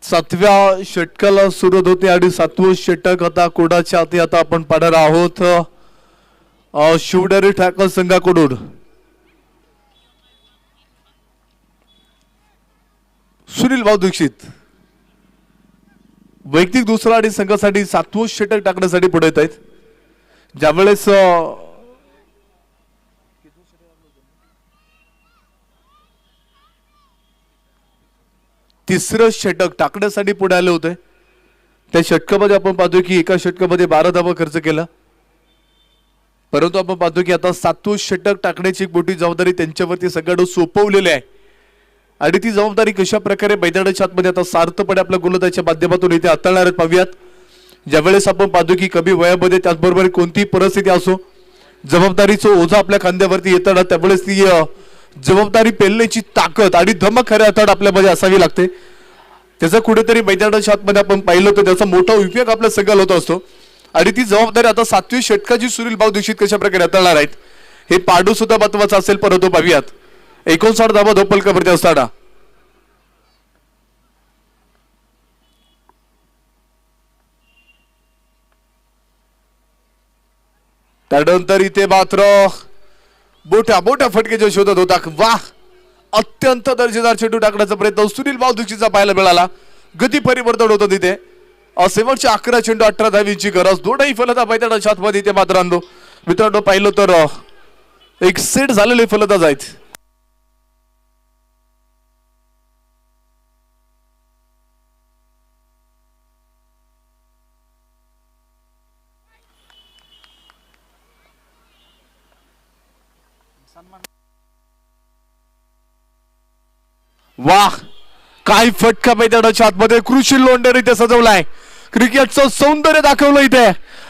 7व्या षटकाला सुरुवात होते आणि 7वं षटक आता कोणाच्या हाती आता आपण पाहणार आहोत. शिवडरी ठाकर संघाकडून सुनील भाऊ दीक्षित वैयक्तिक दुसरा आणि संघासाठी 7वं षटक टाकण्यासाठी पुढे येत आहेत. ज्यावेळेस तिसरं षटक टाकण्यासाठी पुढे आले होते. त्या षटकामध्ये आपण पाहतो की एका षटकामध्ये 12 धावा खर्च केला. परंतु आपण पाहतो की आता 7वं षटक टाकण्याची एक मोठी जबाबदारी त्यांच्यावरती सगळं सोपवलेली आहे. आणि ती जबाबदारी कशा प्रकारे मैदानाच्या आतमध्ये आता सार्थपणे आपल्या गोलंदाजीच्या माध्यमातून इथे हाताळणार आहेत पाहूयात. ज्यावेळेस आपण पाहतो की कमी वयामध्ये त्याचबरोबर कोणतीही परिस्थिती असो जबाबदारीचं ओझं आपल्या खांद्यावरती येताना त्यावेळेस ती जबाबदारी पेलण्याची ताकद आणि धमक खऱ्या अर्थात आपल्यामध्ये असावी लागते. त्याचा कुठेतरी मैदानाच्या आतमध्ये आपण पाहिलं तर त्याचा मोठा उपयोग आपल्या संघाला होत असतो. आणि ती जबाबदारी आता 7वी षटकाची सुनील भाऊ दीक्षित कशा प्रकारे हाताळणार आहेत हे पाडू सुद्धा महत्वाचं असेल. परंतु पाहूयात 59 धावा धोपलकावरती असताना त्यानंतर इथे मात्र मोठ्या फटकेच्या शोधत होता. वाह, अत्यंत दर्जेदार चेंडू टाकण्याचा प्रयत्न सुनील भाऊ दीक्षितचा पाहायला मिळाला. गती परिवर्तन होतं तिथे. शेवटचे 11 चेंडू 18 धावींची गरज. दोनही फलंदाज मैदानाच्या आतमध्ये इथे मात्र मित्रांनो पाहिलं तर एक सेट झालेले फलंदाज आहेत. वाह, काय फटका मैदानाच्या आतमध्ये कृषी लोंढेरीने सजवलाय. क्रिकेटचं सौंदर्य दाखवलं इथे.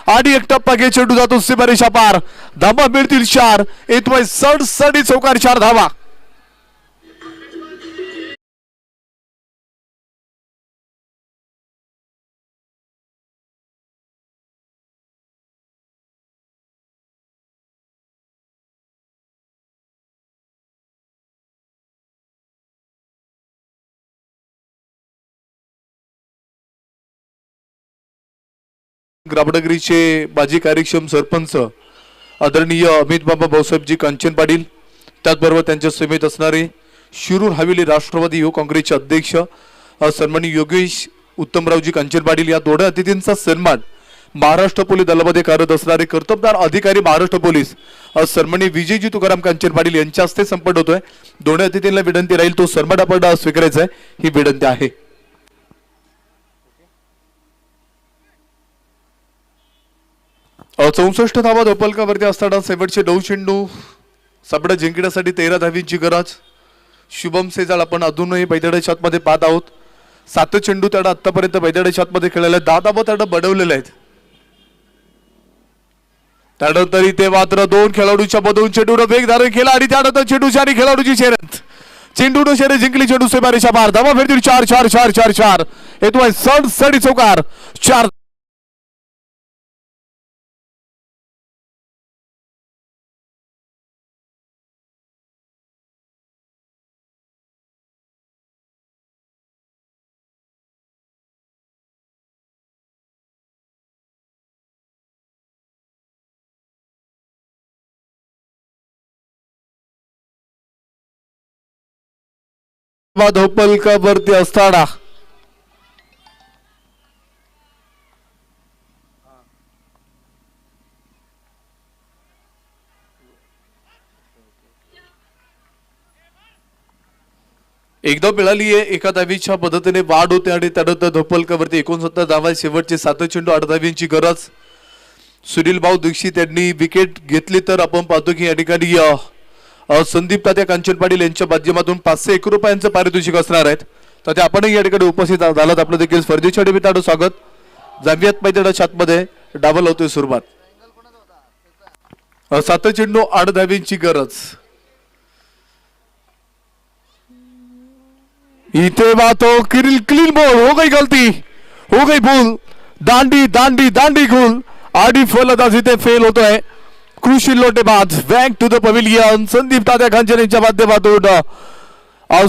आणि एक टप्पा घे, चेंडू जातो सीमारेषा पार. धावा मिळतील 4. येतोय सडसडी चौकार, 4 धावा. ग्रामनगरीचे माजी कार्यक्षम सरपंच आदरणीय अमित बाबा भाऊसाहेबजी कांचन पाटील, त्याचबरोबर त्यांच्या समेत असणारे शिरूर हवेली राष्ट्रवादी युवक काँग्रेसचे अध्यक्ष सन्माननीय योगेश उत्तमरावजी कांचन पाटील, या दोन्ही अतिथींचा सन्मान महाराष्ट्र पोलीस दलामध्ये कार्यरत असणारे कर्तबगार अधिकारी महाराष्ट्र पोलीस सन्माननीय विजयजी तुकाराम कांचन पाटील यांच्या हस्ते संपन्न होतोय. दोन्ही अतिथींना विनंती राहील तो सन्मान आपण स्वीकारायचा आहे, ही विनंती आहे. 64 धावा धोपलकावरती असताना शेवटचे 9 चेंडू सापडा जिंकण्यासाठी 13 धावींची गरज. शुभम सेजाळ आपण अजूनही बैदड्याच्या आतमध्ये पाहत आहोत. 7 चेंडू त्यानं आतापर्यंत बैदड्याच्या आतमध्ये खेळलेले 10 धावा त्यानं बनवलेल्या आहेत. त्यानंतर इथे मात्र 2 खेळाडूच्या मधून चेंडूनं वेग धारण केला आणि त्यानंतर चेंडूची आणि खेळाडूची शर्यत. चेंडूनं शर्यत जिंकली, चेंडू सीमारेषा पार. धावा फिरतील 4 4 4 4 4. येतोय सडसडी चौकार, 4. धोपलकावरती असताना एकदा मिळाली आहे. एका धावीच्या पद्धतीने वाढ होते आणि त्यानंतर धोपलकावरती 69 धावा. शेवटचे 7 चेंडू 8 धावींची गरज. सुनील भाऊ दीक्षित यांनी विकेट घेतली तर आपण पाहतो की या ठिकाणी संदीप तात्या कांचन पाटील यांच्या माध्यमातून 501 रुपयांचं पारितोषिक असणार आहेत. तर ते आपणही या ठिकाणी उपस्थित झालात. आपलं देखील स्पर्धेच्या निमित्तानं स्वागत. जामियात मैदानाच्या आतमध्ये डाबल होतोय सुरुवात. 7 चेंडू 8 धावींची गरज. इथे बातो क्लीन बॉल, हो गई गलती, हो गई भूल. दांडी दांडी दांडी गोल आणि फलंदाज इथे फेल होतोय. कृषी लोटेबाज back to the pavilion. Sandeep Tatya Kanchan यांच्या माध्यमातून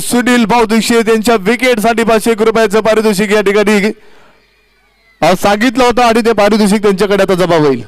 सुनील भाऊ दीक्षित यांच्या विकेट साठी 501 रुपयाचं पारितोषिक या ठिकाणी सांगितलं होतं आणि ते पारितोषिक त्यांच्याकडे आता जमा होईल.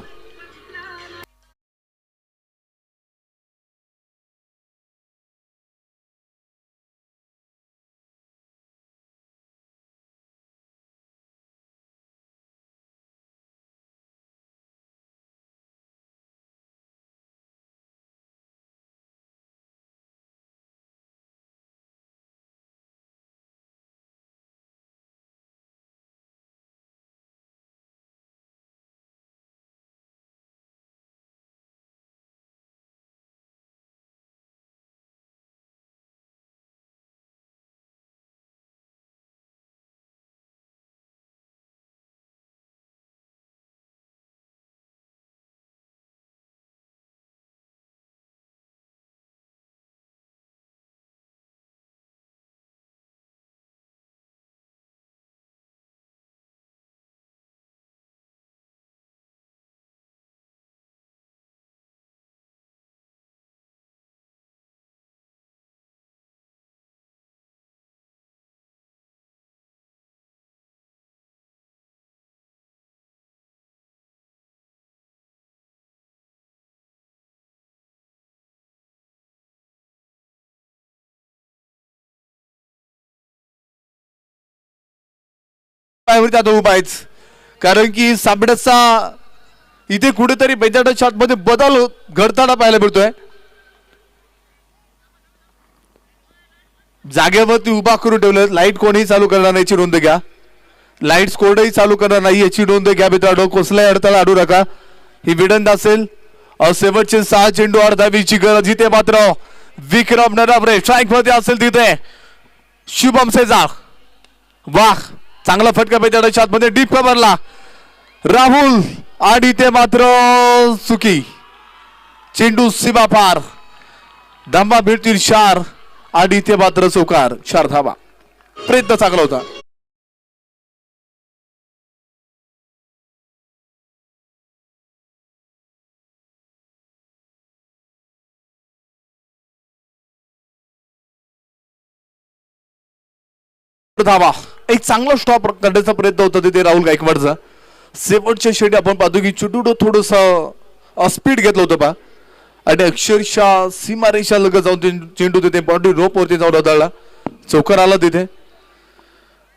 आता उभा आहेच कारण की साबड्याचा इथे कुठेतरी मैदानाच्या आतमध्ये बदल घडताना पाहायला मिळतोय. जागेवरती उभा करून ठेवलं. लाईट कोणीही चालू करणार नाही याची नोंद घ्या. लाईट्स कोणीही चालू करणार नाही याची नोंद घ्या मित्रांनो. कसलाही अडथळा आणू नका, ही विनंती असेल. शेवटचे 6 चेंडू 8 गरज. इथे मात्र विक्रम नरावरे स्ट्राईक मध्ये असेल तिथे शुभम सेजार. वाह, चांगला फटका त्याच्या आतमध्ये डीप कव्हरला राहुल आणि ते मात्र चुकी. चेंडू सीमा पार. धावा मिळतील 4 आणि ते मात्र चौकार. 4 धावा. प्रयत्न चांगला होता. धावा. एक चांगला स्टॉप करण्याचा प्रयत्न होता तिथे राहुल गायकवाडचा. शेवटच्या शेवटी आपण पाहतो की चुटूड थोडस स्पीड घेतलं होतं पा आणि अक्षरशः सीमारेषा लगत जाऊन चेंडू तिथे बॉडी रोप वरती जाऊन आदळला. चौकार आला तिथे.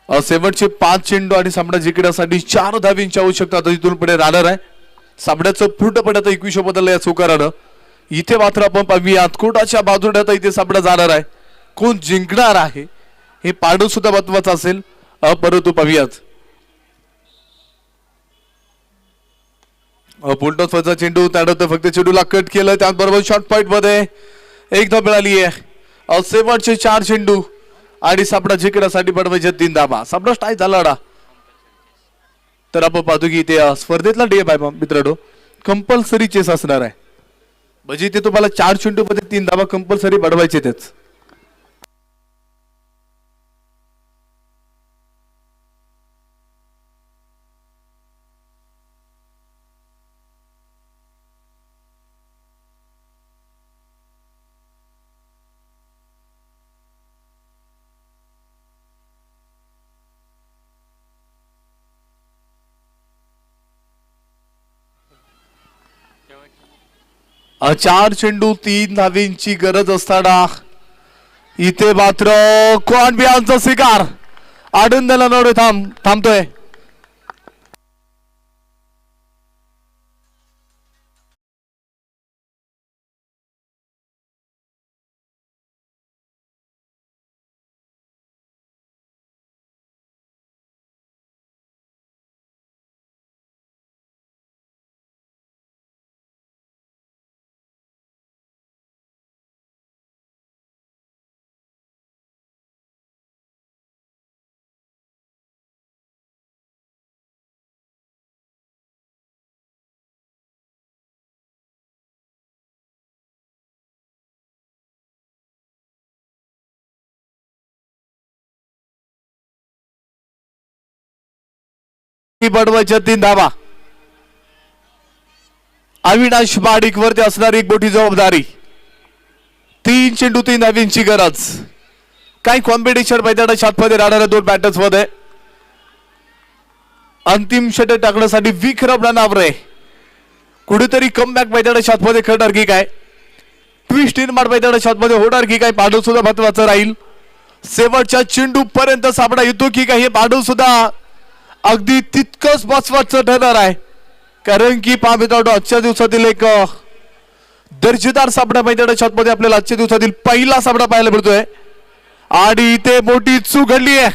शेवटचे 5 चेंडू आणि सामना जिंकण्यासाठी 4 धावींची आवश्यकता आता तिथून पुढे राहणार आहे. सामन्याचं पूर्णपणे आता 21 बदललं या चौकारानं. इथे मात्र आपण पाहूयात कोणाच्या बाजूने आता इथे सामना जाणार आहे, कोण जिंकणार आहे हे पाहणं सुद्धा महत्वाचं असेल. परंतु पाहूयात पुलटॉसचा चेंडू त्यानंतर फक्त चेंडूला कट केलं. त्याचबरोबर शॉर्ट पॉइंट मध्ये एकदा मिळाली आहे. शेवटचे 4 चेंडू आणि सामना जिंकण्यासाठी बनवायचे 3 धावा. सामना टाय झाला ना तर आपण पाहतो की ते स्पर्धेतला डीएम आहे मित्रांनो, कंपल्सरी चेस असणार आहे. म्हणजे ते तुम्हाला 4 चेंडू मध्ये 3 धावा कंपल्सरी बनवायचे तेच. चार चेंडू 3 धावींची गरज असताना इथे मात्र कोण बियांचा शिकार आडंदला नवडे थांबतोय. बनवायच्या 3 धावा. अविनाश माडिक वरती असणारी एक मोठी जबाबदारी. 3 चेंडू 3 धावींची गरज. काही कॉम्पिटिशन मैदानात शातमध्ये राहणाऱ्या 2 बॅटर्स मध्ये अंतिम षटक टाकण्यासाठी विक्रम नावरे कुठेतरी कमबॅक मैदानात शातमध्ये खेळणार की काय, ट्विस्ट इन मार मैदानात शातमध्ये होणार की काय, पाडव सुद्धा महत्वाचं राहील. शेवटच्या चेंडू पर्यंत सामना येतो की काय हे पाडव सुद्धा अगदी तितकंच महत्वाचं ठरणार आहे. कारण की पाहतो आजच्या दिवसातील एक दर्जेदार सामना मैदानाच्या आतमध्ये आपल्याला आजच्या दिवसातील पहिला सामना पाहायला मिळतोय आणि इथे मोठी चूक घडली आहे.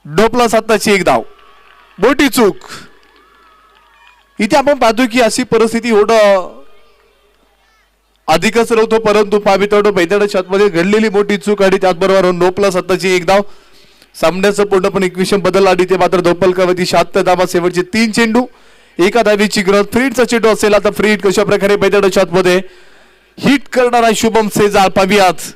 डोपला 7ची 1 धाव. मोठी चूक इथे आपण पाहतो की अशी परिस्थिती होणं अधिकच नव्हतं, परंतु पाहतो मैदानाच्या आतमध्ये घडलेली मोठी चूक आणि त्याचबरोबर डोपला 7ची 1 धाव. सामन्याचं पूर्णपणे इक्वेशन बदललं आणि ते मात्र धोपलकावरती 76 धावा. शेवटचे 3 चेंडू 1 धावीची गरज. फ्रीडचा चेंडू असेल आता फ्रीड कशा प्रकारे मैदानाच्या आतमध्ये हिट करणारा शुभम सेजार पाहूयात.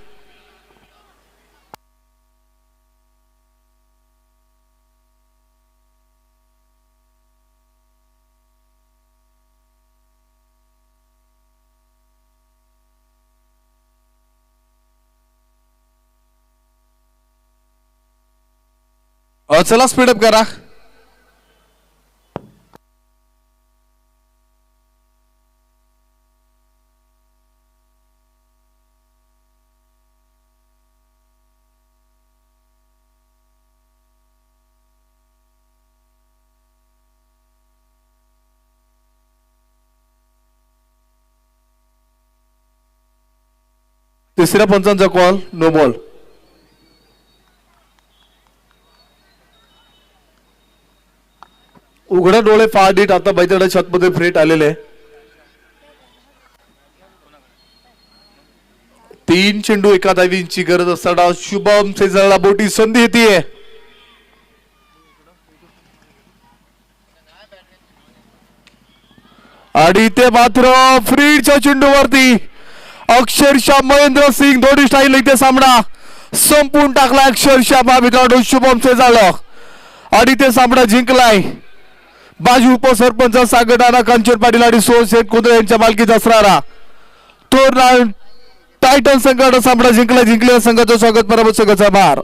चला स्पीडअप करा. तिसऱ्या पंचांचा कॉल नो बॉल. उघडा डोळे फाडीत आता बैठडा छतमध्ये फ्रेट आलेले 3 चेंडू एका धावींची गरज असताना शुभम सेजलला मोठी संधी येते आणि ते मात्र फ्रीडच्या चेंडूवरती अक्षरशः महेंद्र सिंग धोनी स्टाईल इथे सामना संपून टाकला अक्षरशः मित्रांनो शुभम सेजल आणि ते सामना जिंकलाय बाजू उपसरपंच सांगताना कांचन पाटील आणि सोहसेठ कुंद्रे यांच्या मालकीचा असणारा तो टायटन संघाने सामना जिंकला संघाचं स्वागत पराभव संघाचा मार